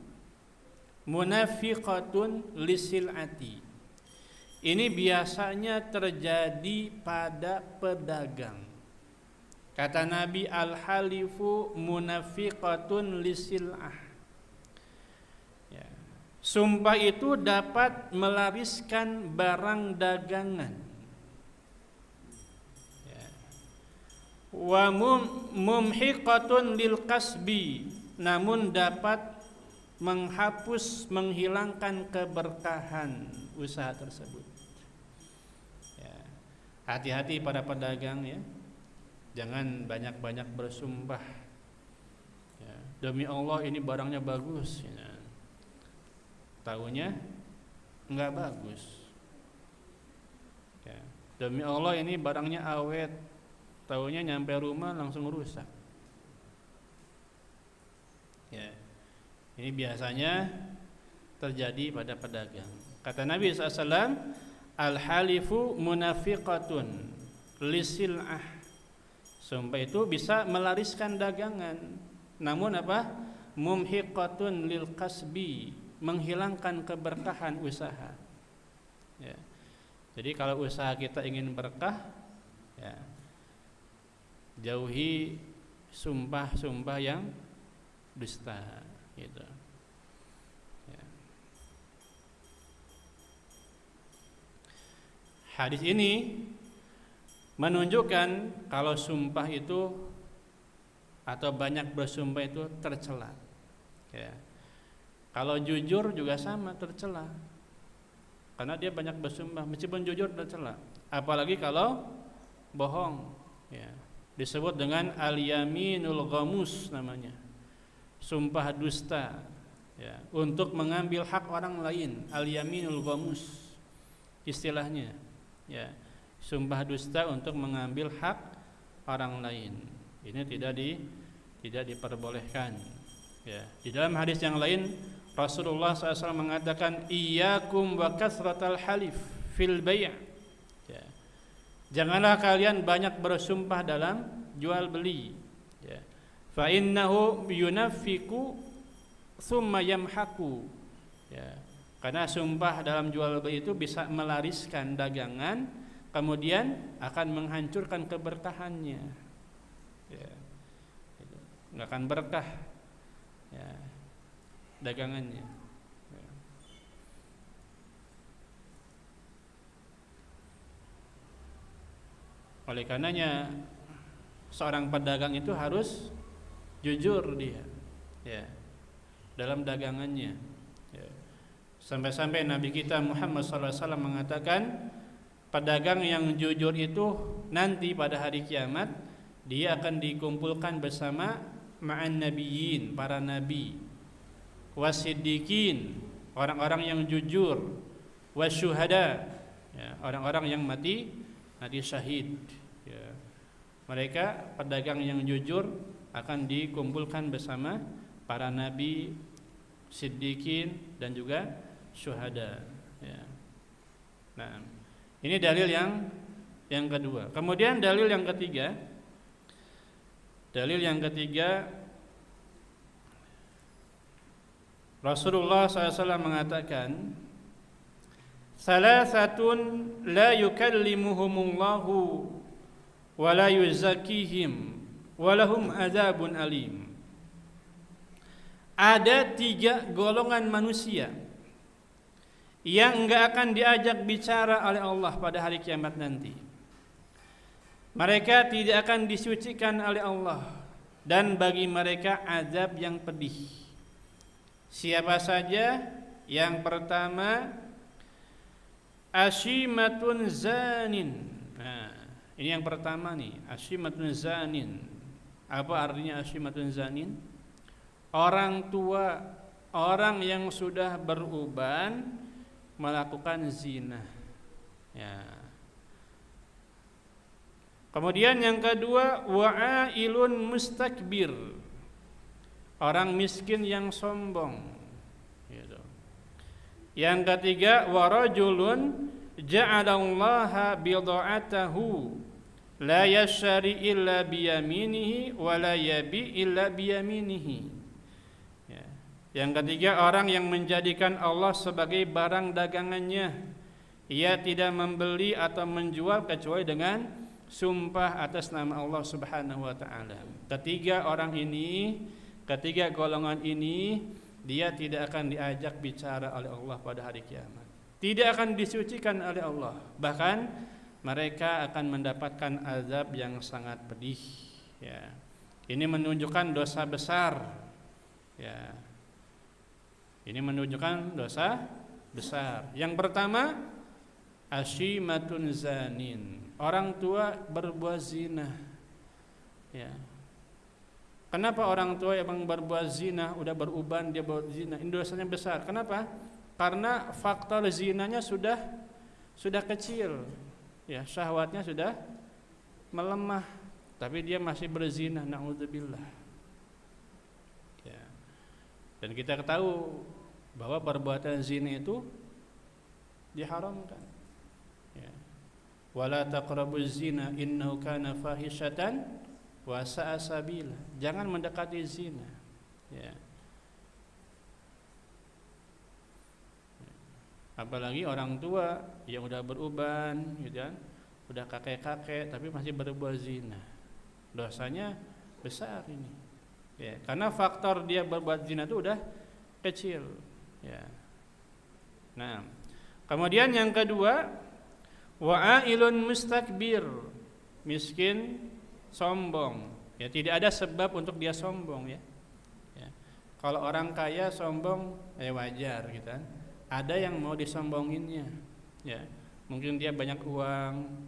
munafiqatun lisil'ati. Ini biasanya terjadi pada pedagang. Kata Nabi, al-halifu munafiqatun lisil'ah. Ya. Sumpah itu dapat melariskan barang dagangan. Ya. Wa mumhiqatun lil kasbi, namun dapat menghapus, menghilangkan keberkahan usaha tersebut. Ya. Hati-hati para pedagang ya, jangan banyak-banyak bersumpah. Ya. Demi Allah ini barangnya bagus. Ya. Tahunya enggak bagus. Ya. Demi Allah ini barangnya awet. Tahunya nyampe rumah langsung rusak. Ya. Ini biasanya terjadi pada pedagang. Kata Nabi SAW, al-halifu munafiqatun lisil'ah. Sumpah itu bisa melariskan dagangan. Namun apa? Mumhiqatun lil kasbi, menghilangkan keberkahan usaha. Ya. Jadi kalau usaha kita ingin berkah, ya, jauhi sumpah-sumpah yang dusta. Gitu. Ya. Hadis ini menunjukkan kalau sumpah itu atau banyak bersumpah itu tercela. Ya. Kalau jujur juga sama, tercela. Karena dia banyak bersumpah, meskipun jujur tercela. Apalagi kalau bohong. Ya. Disebut dengan al-yaminul ghamus namanya. Sumpah dusta, ya, untuk mengambil hak orang lain, al-yaminul ghamus istilahnya, ya, sumpah dusta untuk mengambil hak orang lain. Ini tidak diperbolehkan. Ya. Di dalam hadis yang lain Rasulullah SAW mengatakan, iyyakum wa kasratal halif fil bai'. Ya. Janganlah kalian banyak bersumpah dalam jual beli. Ya. Fa innahu yunafiqu thumma yamhaqu. Ya, karena sumpah dalam jual beli itu bisa melariskan dagangan, kemudian akan menghancurkan keberkahannya. Ya, nggak akan berkah, ya, dagangannya. Ya. Oleh karenanya seorang pedagang itu harus jujur dia, ya, dalam dagangannya. Ya. Sampai-sampai Nabi kita Muhammad SAW mengatakan, pedagang yang jujur itu nanti pada hari kiamat dia akan dikumpulkan bersama ma'an nabiyyin, para nabi, wasiddiqin, orang-orang yang jujur, wasyuhada, ya, orang-orang yang mati syahid. Ya. Mereka pedagang yang jujur akan dikumpulkan bersama para nabi, siddiqin dan juga syuhada. Ya. Nah, ini dalil yang kedua. Kemudian dalil yang ketiga. Dalil yang ketiga, Rasulullah SAW mengatakan, "Salasatun la yukallimuhumullahu wa la yuzakkihim wa lahum adzabun alim." Ada 3 golongan manusia yang enggak akan diajak bicara oleh Allah pada hari kiamat nanti. Mereka tidak akan disucikan oleh Allah dan bagi mereka azab yang pedih. Siapa saja? Yang pertama, asyimatun zanin. Nah, ini yang pertama nih, asyimatun zanin. Apa artinya asyimatun zanin? Orang tua, orang yang sudah beruban melakukan zina. Ya. Kemudian yang kedua, wa'ailun mustakbir. Orang miskin yang sombong. Gitu. Yang ketiga, warajulun ja'alallaha bida'atahu la yashari illa biyaminihi wa la yabi illa biyaminihi. Ya. Yang ketiga, orang yang menjadikan Allah sebagai barang dagangannya. Ia tidak membeli atau menjual kecuali dengan sumpah atas nama Allah Subhanahu wa taala. Ketiga orang ini, ketiga golongan ini, dia tidak akan diajak bicara oleh Allah pada hari kiamat. Tidak akan disucikan oleh Allah. Bahkan mereka akan mendapatkan azab yang sangat pedih. Ya. Ini menunjukkan dosa besar. Ya. Ini menunjukkan dosa besar. Yang pertama, asyimatun zanin. Orang tua berbuat zina. Ya. Kenapa orang tua yang berbuat zina, udah beruban dia berbuat zina? Ini dosanya besar. Kenapa? Karena faktor zinanya sudah kecil. Ya, syahwatnya sudah melemah, tapi dia masih berzina, naudzubillah. Ya. Dan kita tahu bahwa perbuatan zina itu diharamkan. Ya. Wala taqrabuz zina innahu kana fahishatan wa sa'a sabila. Jangan mendekati zina. Ya. Apalagi orang tua yang udah beruban, gitu kan, udah kakek-kakek tapi masih berbuat zina. Dosanya besar ini. Ya, karena faktor dia berbuat zina itu udah kecil. Ya. Nah, kemudian yang kedua, wa'ailun mustakbir, miskin sombong. Ya, tidak ada sebab untuk dia sombong ya. Ya. Kalau orang kaya sombong, wajar gitu kan. Ada yang mau disombonginnya. Ya. Mungkin dia banyak uang,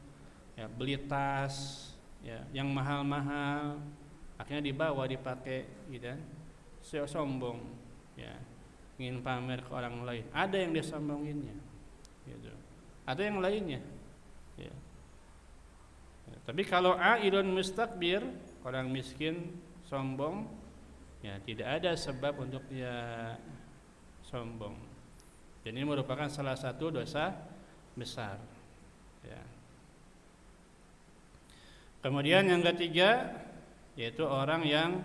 ya, beli tas, ya, yang mahal-mahal, akhirnya dibawa dipakai gitu kan. Sombong, ya. Ingin pamer ke orang lain. Ada yang disombonginnya. Gitu. Ada yang lainnya. Ya. Tapi kalau ailun mustakbir, orang miskin sombong, ya tidak ada sebab untuk dia sombong. Dan ini merupakan salah satu dosa besar. Ya. Kemudian yang ketiga, yaitu orang yang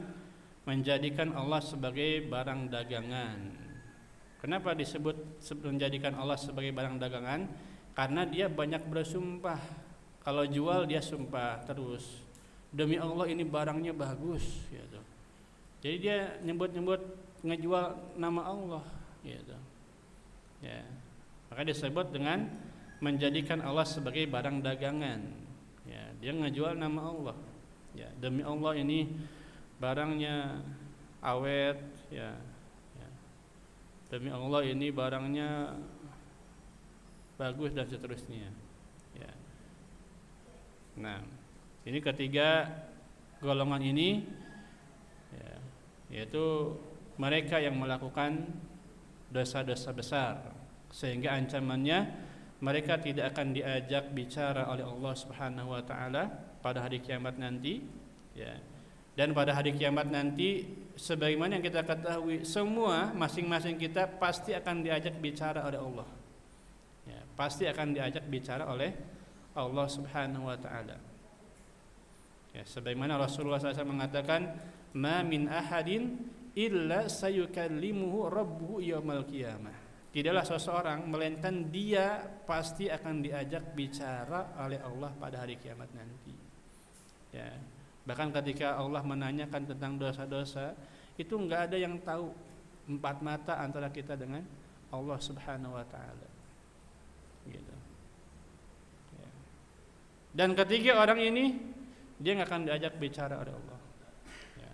menjadikan Allah sebagai barang dagangan. Kenapa disebut menjadikan Allah sebagai barang dagangan? Karena dia banyak bersumpah. Kalau jual dia sumpah terus, demi Allah ini barangnya bagus, gitu. Jadi dia nyebut-nyebut ngejual nama Allah, gitu. Ya, maka disebut dengan menjadikan Allah sebagai barang dagangan. Ya, dia ngejual nama Allah. Ya, demi Allah ini barangnya awet, ya. Ya. Demi Allah ini barangnya bagus dan seterusnya. Ya. Nah, ini ketiga golongan ini, ya, yaitu mereka yang melakukan dosa-dosa besar, sehingga ancamannya mereka tidak akan diajak bicara oleh Allah Subhanahu wa taala pada hari kiamat nanti, ya. Dan pada hari kiamat nanti sebagaimana yang kita ketahui, semua masing-masing kita pasti akan diajak bicara oleh Allah. Ya, pasti akan diajak bicara oleh Allah Subhanahu wa taala. Ya, sebagaimana Rasulullah SAW mengatakan, "Ma min ahadin illa sayukallimuhu rabbuhu yaumal qiyamah." Tidaklah seseorang melainkan dia pasti akan diajak bicara oleh Allah pada hari kiamat nanti. Ya, bahkan ketika Allah menanyakan tentang dosa-dosa, itu enggak ada yang tahu empat mata antara kita dengan Allah Subhanahu wa taala. Gitu. Ya. Dan ketika orang ini dia enggak akan diajak bicara oleh Allah. Ya.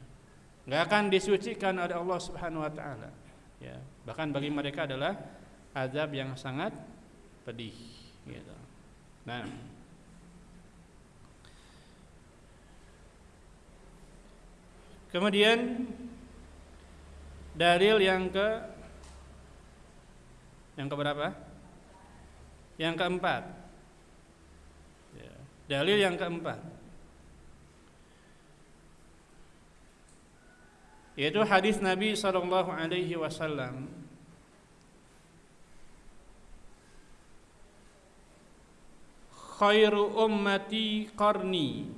Enggak akan disucikan oleh Allah Subhanahu wa taala. Ya, bahkan bagi mereka adalah azab yang sangat pedih gitu. Nah, kemudian dalil yang keberapa? Yang keempat. Ya, dalil yang keempat, yaitu hadis Nabi sallallahu alaihi wasallam khairu ummati qarni,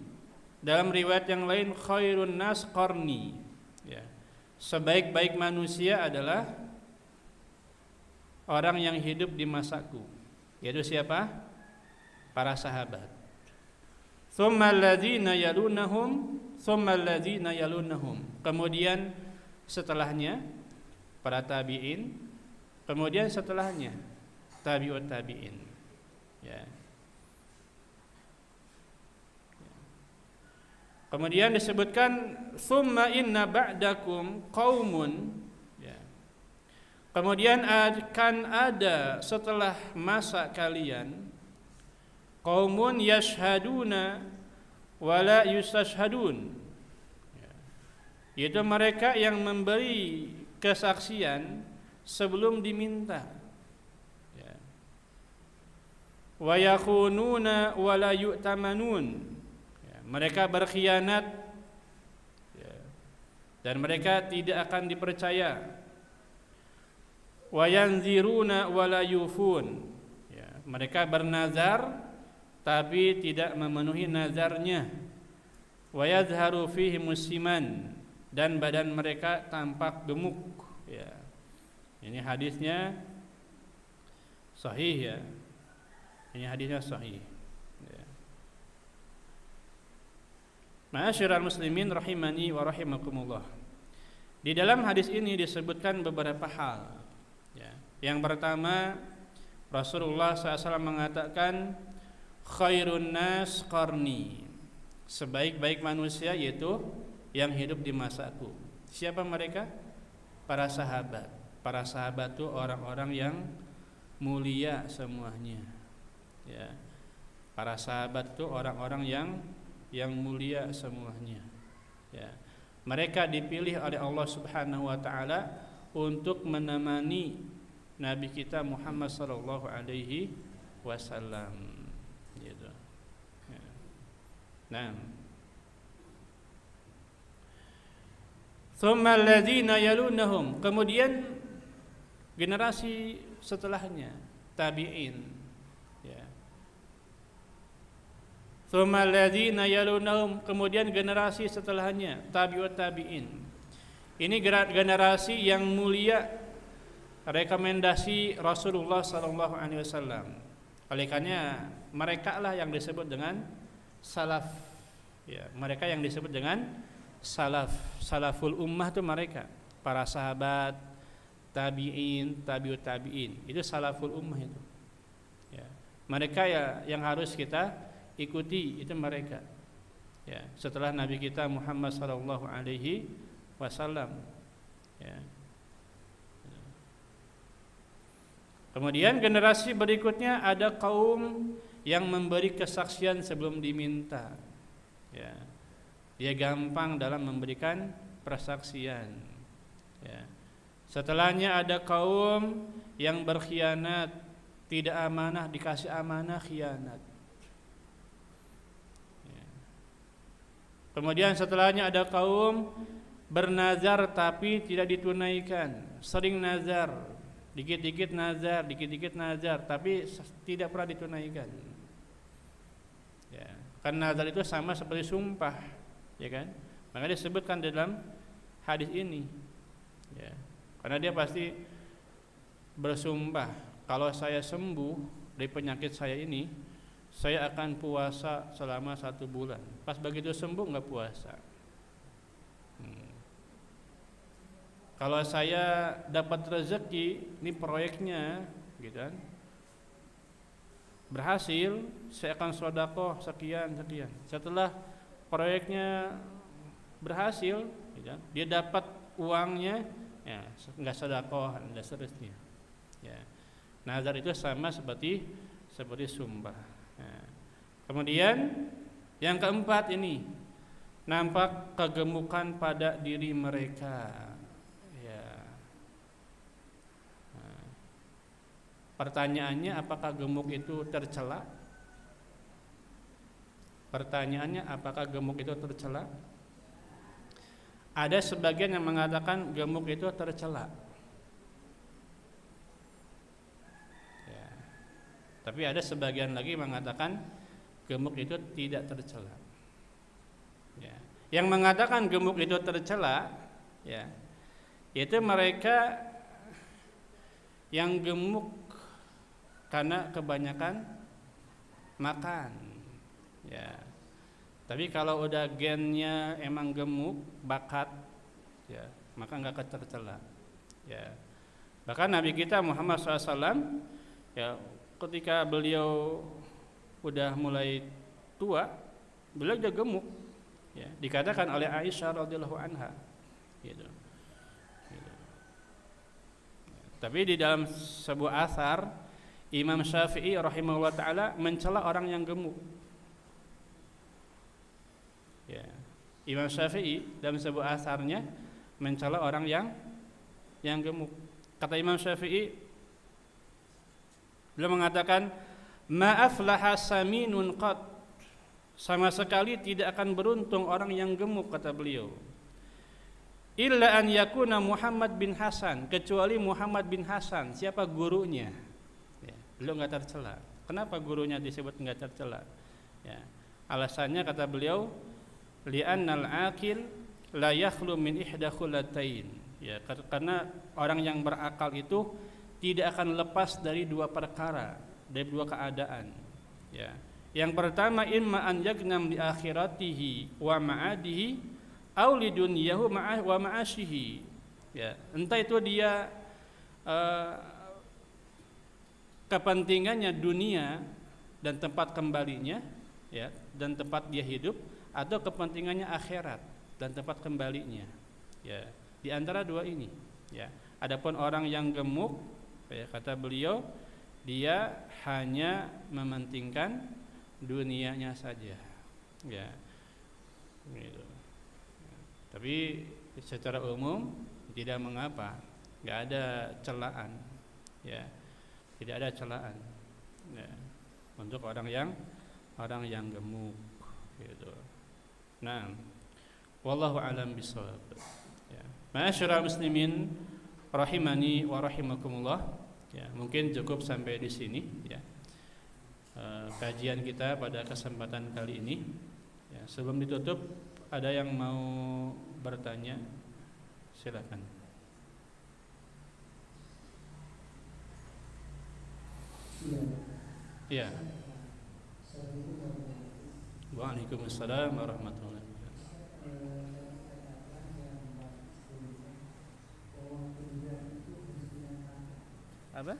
dalam riwayat yang lain khairun nas qarni, ya. Sebaik-baik manusia adalah orang yang hidup di masaku, yaitu siapa? Para sahabat. Tsummal ladzina yalunahum, tsummal ladzina yalunahum. Kemudian setelahnya para tabi'in, kemudian setelahnya tabi'ut tabi'in. Ya. Kemudian disebutkan tsumma inna ba'dakum qaumun, ya. Kemudian akan ada setelah masa kalian qaumun yashhaduna wala yustashhadun, yaitu mereka yang memberi kesaksian sebelum diminta, ya. Wa yakhununa wa la yu'tamanun, ya. Mereka berkhianat, ya. Dan mereka tidak akan dipercaya. Wa yanziruna wa la yufun, ya. Mereka bernazar tapi tidak memenuhi nazarnya. Wa yadhharu fihi musliman, dan badan mereka tampak gemuk, ya. Ini hadisnya sahih, ya. Ini hadisnya sahih, ya. Ma'asyiral muslimin rahimani wa rahimakumullah. Di dalam hadis ini disebutkan beberapa hal, ya. Yang pertama, Rasulullah SAW mengatakan khairun nas qarni, sebaik-baik manusia yaitu yang hidup di masaku. Siapa mereka? Para sahabat. Para sahabat itu orang-orang yang mulia semuanya, ya. Para sahabat itu orang-orang yang mulia semuanya, ya. Mereka dipilih oleh Allah Subhanahu wa taala untuk menemani Nabi kita Muhammad sallallahu alaihi wasallam, gitu. Ya. Nah, tsumma alladzina yalunahum, kemudian generasi setelahnya tabi'in, ya. Tsumma alladzina yalunahum, kemudian generasi setelahnya tabi'ut tabi'in. Ini generasi yang mulia, rekomendasi Rasulullah sallallahu alaihi wasallam. Oleh karena mereka lah yang disebut dengan salaf, ya. Mereka yang disebut dengan salaf, salaful ummah itu mereka, para sahabat, tabi'in, tabi'ut tabi'in. Itu salaful ummah itu, ya. Mereka ya yang harus kita ikuti, itu mereka, ya. Setelah Nabi kita Muhammad sallallahu alaihi wasallam, ya. Kemudian generasi berikutnya ada kaum yang memberi kesaksian sebelum diminta, ya. Dia gampang dalam memberikan persaksian, ya. Setelahnya ada kaum yang berkhianat, tidak amanah, dikasih amanah khianat. Ya. Kemudian setelahnya ada kaum bernazar tapi tidak ditunaikan, sering nazar, dikit-dikit nazar tapi tidak pernah ditunaikan. Ya, kan nazar itu sama seperti sumpah, ya kan? Maka disebutkan dalam hadis ini, ya, karena dia pasti bersumpah, kalau saya sembuh dari penyakit saya ini, saya akan puasa selama 1 bulan. Pas begitu sembuh nggak puasa. Kalau saya dapat rezeki, ini proyeknya, gitu kan, berhasil, saya akan sedekah sekian. Setelah proyeknya berhasil, gitu, dia dapat uangnya, ya nggak sedekah dan seterusnya. Ya. Nazar itu sama seperti sumpah. Ya. Kemudian yang keempat ini, nampak kegemukan pada diri mereka. Ya. Nah. Pertanyaannya, apakah gemuk itu tercela? Pertanyaannya, apakah gemuk itu tercela? Ada sebagian yang mengatakan gemuk itu tercela. Ya. Tapi ada sebagian lagi mengatakan gemuk itu tidak tercela. Ya. Yang mengatakan gemuk itu tercela, ya, yaitu mereka yang gemuk karena kebanyakan makan. Ya. Tapi kalau udah gennya emang gemuk, bakat, ya, maka nggak tercela. Ya. Bahkan Nabi kita Muhammad SAW, ya, ketika beliau udah mulai tua, beliau udah gemuk. Ya, dikatakan oleh Aisyah radhiyallahu anha, gitu. Tapi di dalam sebuah athar, Imam Syafi'i rahimahullah ta'ala mencela orang yang gemuk. Ya. Imam Syafi'i dalam sebuah atharnya mencela orang yang gemuk. Kata Imam Syafi'i, beliau mengatakan, ma aflaha saminun qat, sama sekali tidak akan beruntung orang yang gemuk, kata beliau. Illa an yakuna Muhammad bin Hasan, kecuali Muhammad bin Hasan. Siapa gurunya? Ya, beliau enggak tercela. Kenapa gurunya disebut enggak tercela? Ya, alasannya kata beliau, li'annal aqil la yakhlu min ihda khulatain. Ya, karena orang yang berakal itu tidak akan lepas dari 2 perkara, dari 2 keadaan. Ya. Yang pertama, imma an yagnam li akhiratihi wa ma'adihi aw li dunyahu wa ma'ashihi. Ya, entah itu dia kepentingannya dunia dan tempat kembalinya, ya, dan tempat dia hidup, atau kepentingannya akhirat dan tempat kembalinya. Ya, di antara 2 ini. Ya. Adapun orang yang gemuk, ya, kata beliau, dia hanya mementingkan dunianya saja. Ya. Gitu. Tapi secara umum tidak mengapa, enggak ada celaan. Ya. Tidak ada celaan. Ya. Untuk orang yang gemuk, gitu. Nah, wallahu a'lam bishawab. Ya. Ma'asyiral muslimin rahimani wa rahimakumullah. Ya, mungkin cukup sampai di sini, ya. Kajian kita pada kesempatan kali ini. Ya, sebelum ditutup, ada yang mau bertanya? Silakan. Iya. Waalaikumsalam warahmatullahi wabarakatuh. Apa?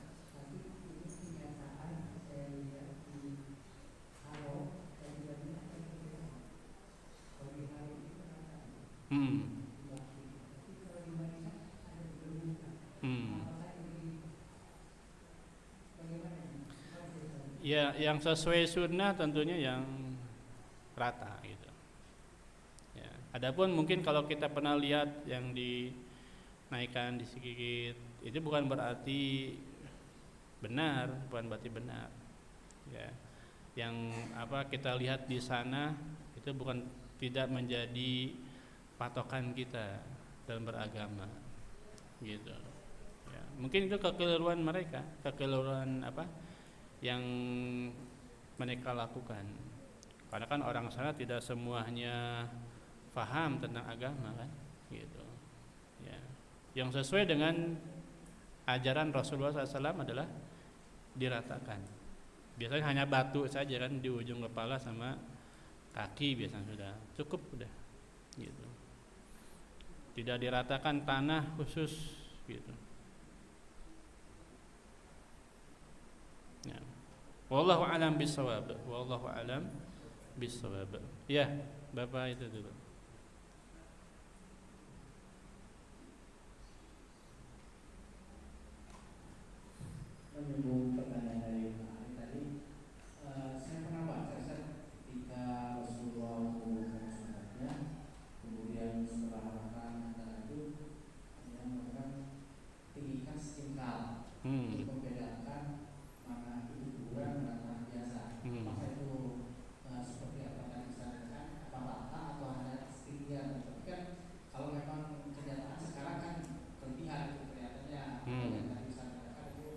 Ya, yang sesuai sunnah tentunya yang rata, gitu. Ya. Adapun mungkin kalau kita pernah lihat yang dinaikkan, disigigit, itu bukan berarti benar, bukan berarti benar. Ya. Yang kita lihat di sana itu bukan tidak menjadi patokan kita dalam beragama. Gitu. Ya. Mungkin itu kekeliruan mereka, kekeliruan yang mereka lakukan. Karena kan orang sana tidak semuanya paham tentang agama kan, gitu. Ya. Yang sesuai dengan ajaran Rasulullah SAW adalah diratakan. Biasanya hanya batu saja kan di ujung kepala sama kaki biasanya sudah cukup udah, gitu. Tidak diratakan tanah khusus, gitu. Ya. Wallahu a'lam bishawab. Wallahu a'lam bishawab. Ya, Bapak itu dulu.
Menyambung pertanyaan dari Pak Ali tadi, saya pernah baca ketika Rasulullah mengumumkan sunatnya, kemudian setelah makan dan itu dia mengatakan tinggikan setimpal untuk membedakan mana itu kuburan dan tanah biasa. Apakah itu seperti apa tadi disampaikan, apa rata atau hanya setinggian? Tapi kan kalau memang kenyataan sekarang kan kelebihan itu kelihatannya yang tadi disampaikan itu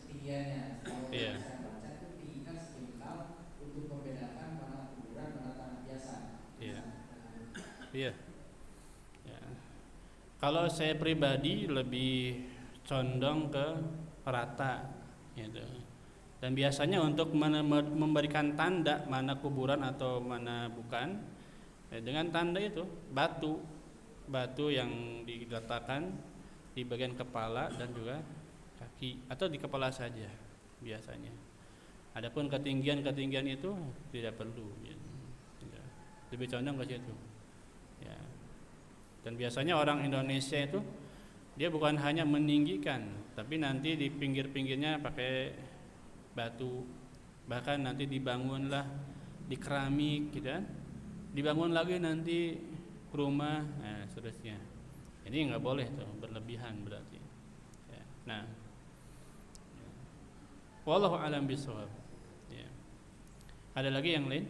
ketinggiannya. Kalau saya baca itu tinggikan setimpal untuk membedakan mana kuburan mana tanah biasa.
Iya. Ya. Kalau saya pribadi lebih condong ke rata, gitu. Dan biasanya untuk memberikan tanda mana kuburan atau mana bukan, dengan tanda itu batu yang diletakkan di bagian kepala dan juga kaki atau di kepala saja biasanya. Adapun ketinggian itu tidak perlu, gitu. Lebih condong ke situ. Ya. Dan biasanya orang Indonesia itu dia bukan hanya meninggikan, tapi nanti di pinggir-pinggirnya pakai batu, bahkan nanti dibangunlah di keramik, gitu kan? Dibangun lagi nanti rumah, seterusnya. Ini nggak boleh tuh, berlebihan berarti. Ya. Nah, wallahu a'lam bishawab. Ya. Ada lagi yang lain?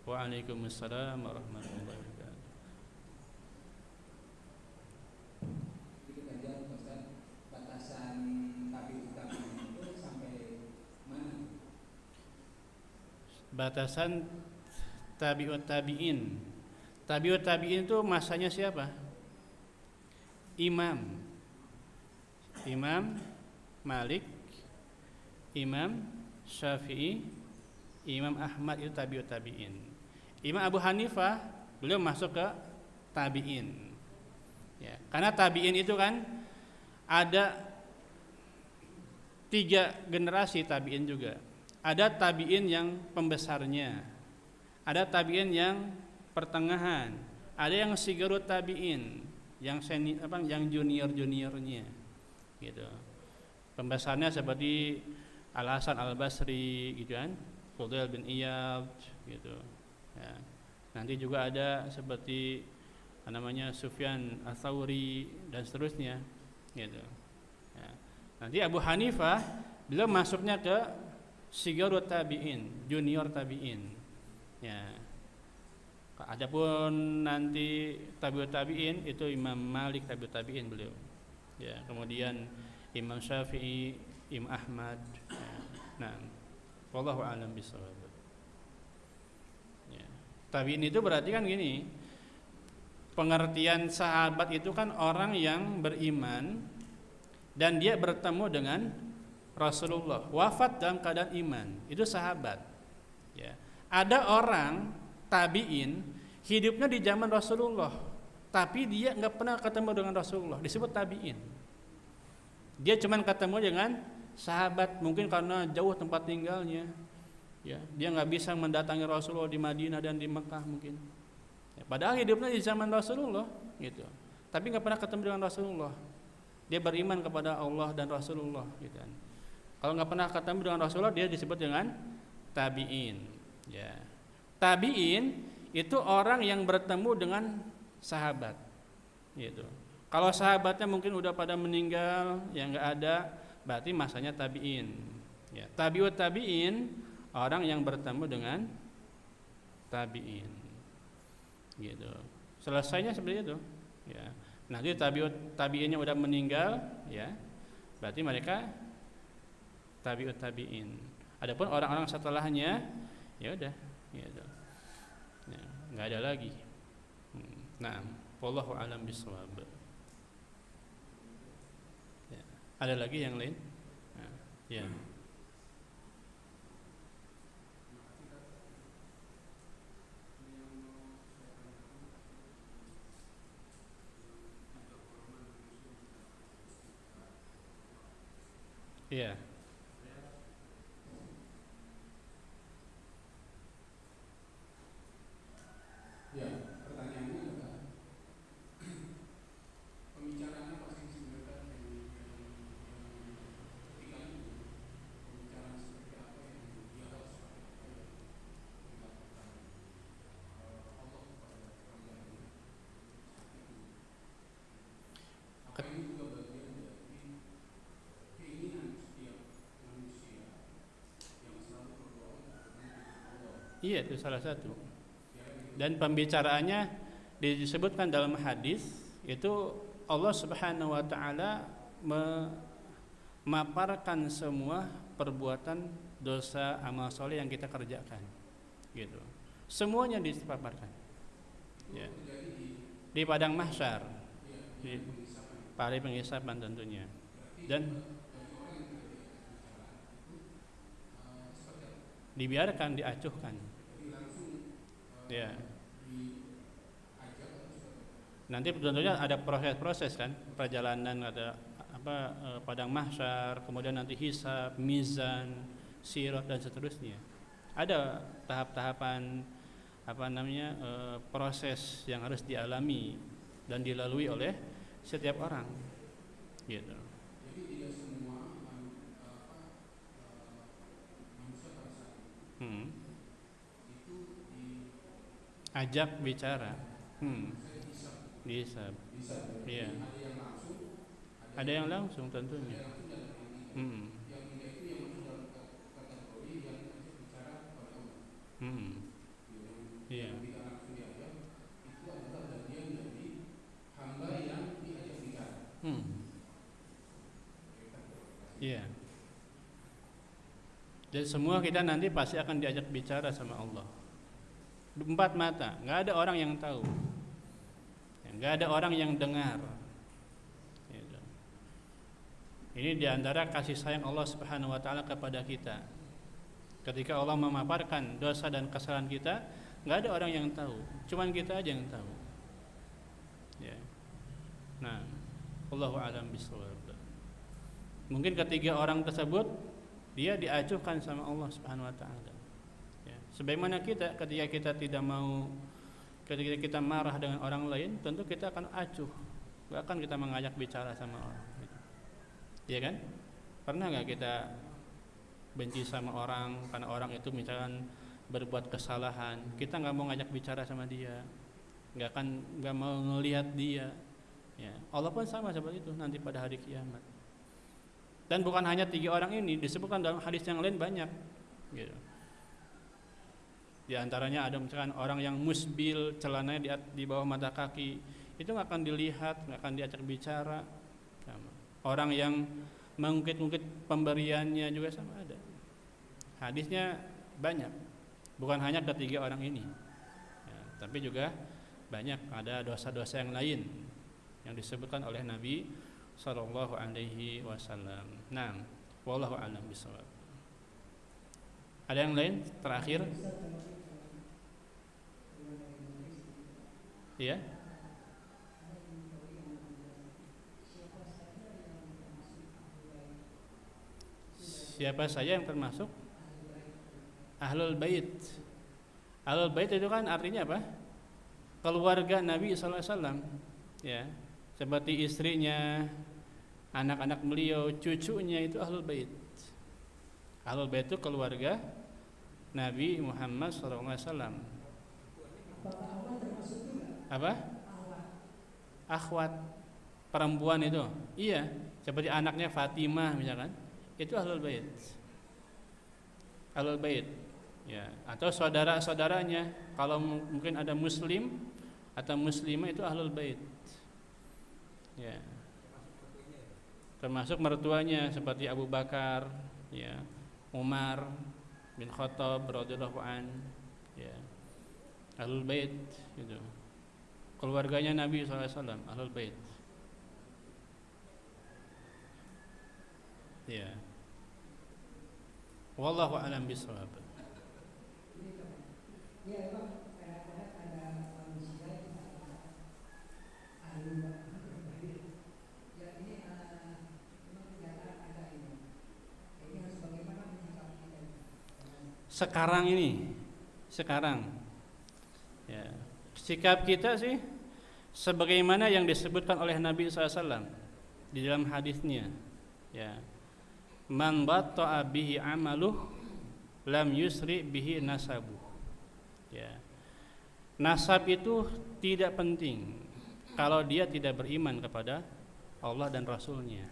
Waalaikumsalam warahmatullahi wabarakatuh.
Sedikit aja Ustaz, batasan tabi'ut tabi'in itu sampai mana?
Batasan tabi'ut tabi'in. Tabi'ut tabi'in itu masanya siapa? Imam Malik, Imam Syafi'i, Imam Ahmad itu tabi'ut tabi'in. Imam Abu Hanifah beliau masuk ke tabi'in. Ya, karena tabi'in itu kan ada 3 generasi tabi'in juga. Ada tabi'in yang pembesarnya, ada tabi'in yang pertengahan, ada yang sigurut tabi'in, yang yang juniornya, gitu. Pembesarnya seperti Al Hasan Al Basri, gitu kan, Fudail bin Iyad, gitu. Ya. Nanti juga ada seperti Sufyan Ats-Tsauri dan seterusnya, gitu. Ya. Nanti Abu Hanifah beliau masuknya ke sigurut tabi'in, junior tabi'in. Ya. Adapun nanti tabi'ut tabi'in itu Imam Malik tabi'ut tabi'in beliau. Ya, kemudian Imam Syafi'i, Imam Ahmad. Ya. Nah, wallahu a'lam bishawab. Ya. Tabi'in itu berarti kan gini. Pengertian sahabat itu kan orang yang beriman dan dia bertemu dengan Rasulullah, wafat dalam keadaan iman. Itu sahabat. Ya. Ada orang tabi'in hidupnya di zaman Rasulullah, tapi dia nggak pernah ketemu dengan Rasulullah, disebut tabi'in. Dia cuma ketemu dengan sahabat, mungkin karena jauh tempat tinggalnya, ya, dia nggak bisa mendatangi Rasulullah di Madinah dan di Mekah mungkin. Ya, padahal hidupnya di zaman Rasulullah, gitu. Tapi nggak pernah ketemu dengan Rasulullah. Dia beriman kepada Allah dan Rasulullah, gitu kan. Kalau nggak pernah ketemu dengan Rasulullah, dia disebut dengan tabi'in. Ya. Tabi'in itu orang yang bertemu dengan sahabat, gitu. Kalau sahabatnya mungkin udah pada meninggal, yang nggak ada, berarti masanya tabi'in. Ya, tabi'ut tabi'in, orang yang bertemu dengan tabi'in. Gitu. Selesainya seperti itu. Ya. Nanti tabi'innya udah meninggal, ya, berarti mereka tabi'ut tabi'in. Adapun orang-orang setelahnya, ya udah, gitu. Ya, nggak ada lagi. Nah, wallahu a'lam bishawab. Ya. Ada lagi yang lain? Nah, ya. Iya.
Ya, pertanyaannya adalah pembicaraannya pasti sebenarnya ketika itu pembicaraan seperti apa yang dia harus dilakukan Allah kepada hambanya saat itu. Apa ini juga bagian dari keinginan setiap manusia yang selalu berdoa untuk Allah.
Iya, itu salah satu. Dan pembicaraannya disebutkan dalam hadis itu Allah Subhanahu wa taala memaparkan semua perbuatan dosa amal soleh yang kita kerjakan. Gitu. Semuanya dipaparkan. Ya. Di padang mahsyar. Di hari penghisaban tentunya. Dan dibiarkan, diacuhkan. Ya. Nanti tentunya ada proses-proses kan, perjalanan ada padang mahsyar, kemudian nanti hisab, mizan, sirat dan seterusnya. Ada tahap-tahapan proses yang harus dialami dan dilalui oleh setiap orang. Gitu.
Jadi tidak semua manusia pada saat itu
ajak bicara. Bisa. Iya. Ada yang langsung tentunya.
Yang tidak itu yang masuk dalam kategori yang ajak bicara pada Allah.
Iya.
Yang tidak langsung diajak itu adalah bagian dari hamba yang diajak bicara.
Iya. Dan semua kita nanti pasti akan diajak bicara sama Allah. 4 mata, nggak ada orang yang tahu, nggak ada orang yang dengar. Ini diantara kasih sayang Allah Subhanahu Wa Taala kepada kita. Ketika Allah memaparkan dosa dan kesalahan kita, nggak ada orang yang tahu, cuman kita aja yang tahu. Ya. Nah, Allahu a'lam bishawab. Mungkin ketiga orang tersebut dia diacuhkan sama Allah Subhanahu Wa Taala. Sebagaimana kita ketika kita tidak mau, ketika kita marah dengan orang lain, tentu kita akan acuh, gak akan kita mengajak bicara sama orang. Iya kan? Pernah gak kita benci sama orang karena orang itu misalkan berbuat kesalahan, kita nggak mau ngajak bicara sama dia, nggak mau ngelihat dia. Ya, Allah pun sama seperti itu nanti pada hari kiamat. Dan bukan hanya 3 orang ini, disebutkan dalam hadis yang lain banyak. Gitu. Di antaranya ada misalkan orang yang musbil, celananya di bawah mata kaki, itu nggak akan dilihat, nggak akan diajak bicara. Orang yang mengungkit-ungkit pemberiannya juga sama ada. Hadisnya banyak, bukan hanya ketiga orang ini, ya, tapi juga banyak ada dosa-dosa yang lain yang disebutkan oleh Nabi Sallallahu Alaihi Wasallam. Nah, wallahu a'lam bishawab. Ada yang lain terakhir? Iya. Siapa saja yang termasuk Ahlul Bait? Ahlul Bait itu kan artinya apa? Keluarga Nabi sallallahu alaihi wasallam, ya. Seperti istrinya, anak-anak beliau, cucunya itu Ahlul Bait. Ahlul Bait itu keluarga Nabi Muhammad sallallahu alaihi wasallam. Apa? Akhwat. perempuan itu, iya, seperti anaknya Fatimah misalkan, itu ahlul bait. Ahlul bait, ya, atau saudara-saudaranya, kalau mungkin ada muslim atau muslimah itu ahlul bait. Ya. Termasuk mertuanya seperti Abu Bakar, ya, Umar bin Khattab radhiyallahu an, ya. Ahlul bait gitu. Keluarganya Nabi SAW ahlul bait. Ya. Wallahu a'lam bishawab.
Ya, Bang, kadang-kadang ada manusia yang ahli ya ini memang kenyataan ada ini. Ini harus bagaimana menyikapinya?
Sekarang ya, sikap kita sih sebagaimana yang disebutkan oleh Nabi SAW di dalam hadisnya, ya, man batta'a bihi amaluh lam yusri bihi nasabuh. Ya. Nasab itu tidak penting kalau dia tidak beriman kepada Allah dan Rasulnya.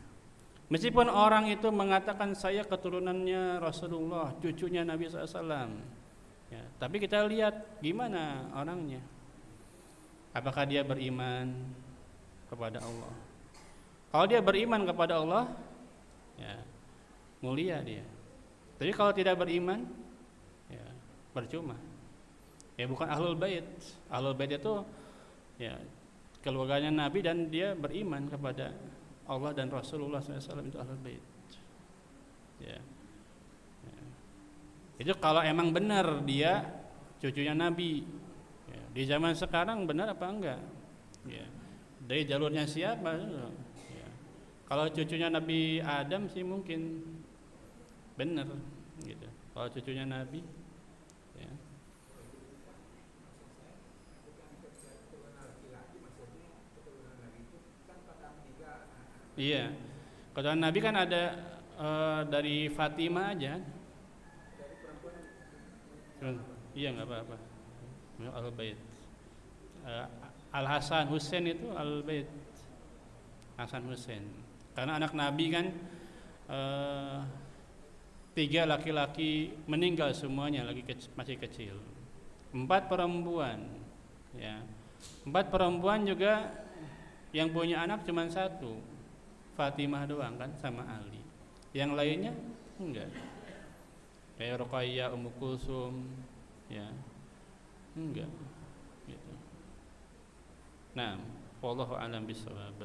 Meskipun orang itu mengatakan saya keturunannya Rasulullah, cucunya Nabi SAW, ya, tapi kita lihat gimana orangnya. Apakah dia beriman kepada Allah? Kalau dia beriman kepada Allah, ya, mulia dia. Tapi kalau tidak beriman, ya, percuma. Ya, bukan ahlul bait. Ahlul bait itu, ya, keluarganya Nabi dan dia beriman kepada Allah dan Rasulullah SAW, itu ahlul bait. Ya. Ya. Itu kalau emang benar dia cucunya Nabi. Ya. Di zaman sekarang benar apa enggak? Ya. Dari jalurnya siapa? Ya. Kalau cucunya Nabi Adam sih mungkin benar gitu. Kalau cucunya Nabi, ya. Iya, keturunan Nabi kan ada dari Fatimah aja. Iya, nggak apa-apa. Ahlul bait. Al Hasan Husain itu ahlul bait. Hasan Husain. Karena anak Nabi kan 3 laki-laki meninggal semuanya lagi masih kecil. 4 perempuan, ya. 4 perempuan juga yang punya anak cuma 1, Fatimah doang kan sama Ali. Yang lainnya enggak. Kayak Ruqayyah, Ummu Kulsum, ya. Enggak. Gitu. Nah, wallahu a'lam bishawab.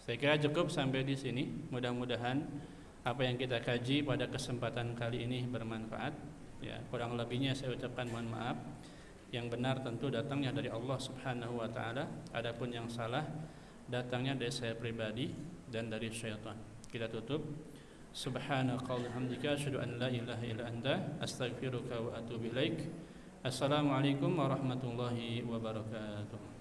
Saya kira cukup sampai di sini. Mudah-mudahan apa yang kita kaji pada kesempatan kali ini bermanfaat. Ya, kurang lebihnya saya ucapkan mohon maaf. Yang benar tentu datangnya dari Allah Subhanahu wa taala. Adapun yang salah datangnya dari saya pribadi dan dari syaitan. Kita tutup. Subhanakallahumma hamdika asyhadu an la ilaha illa anta astaghfiruka wa atubu ilaik. Assalamualaikum warahmatullahi wabarakatuh.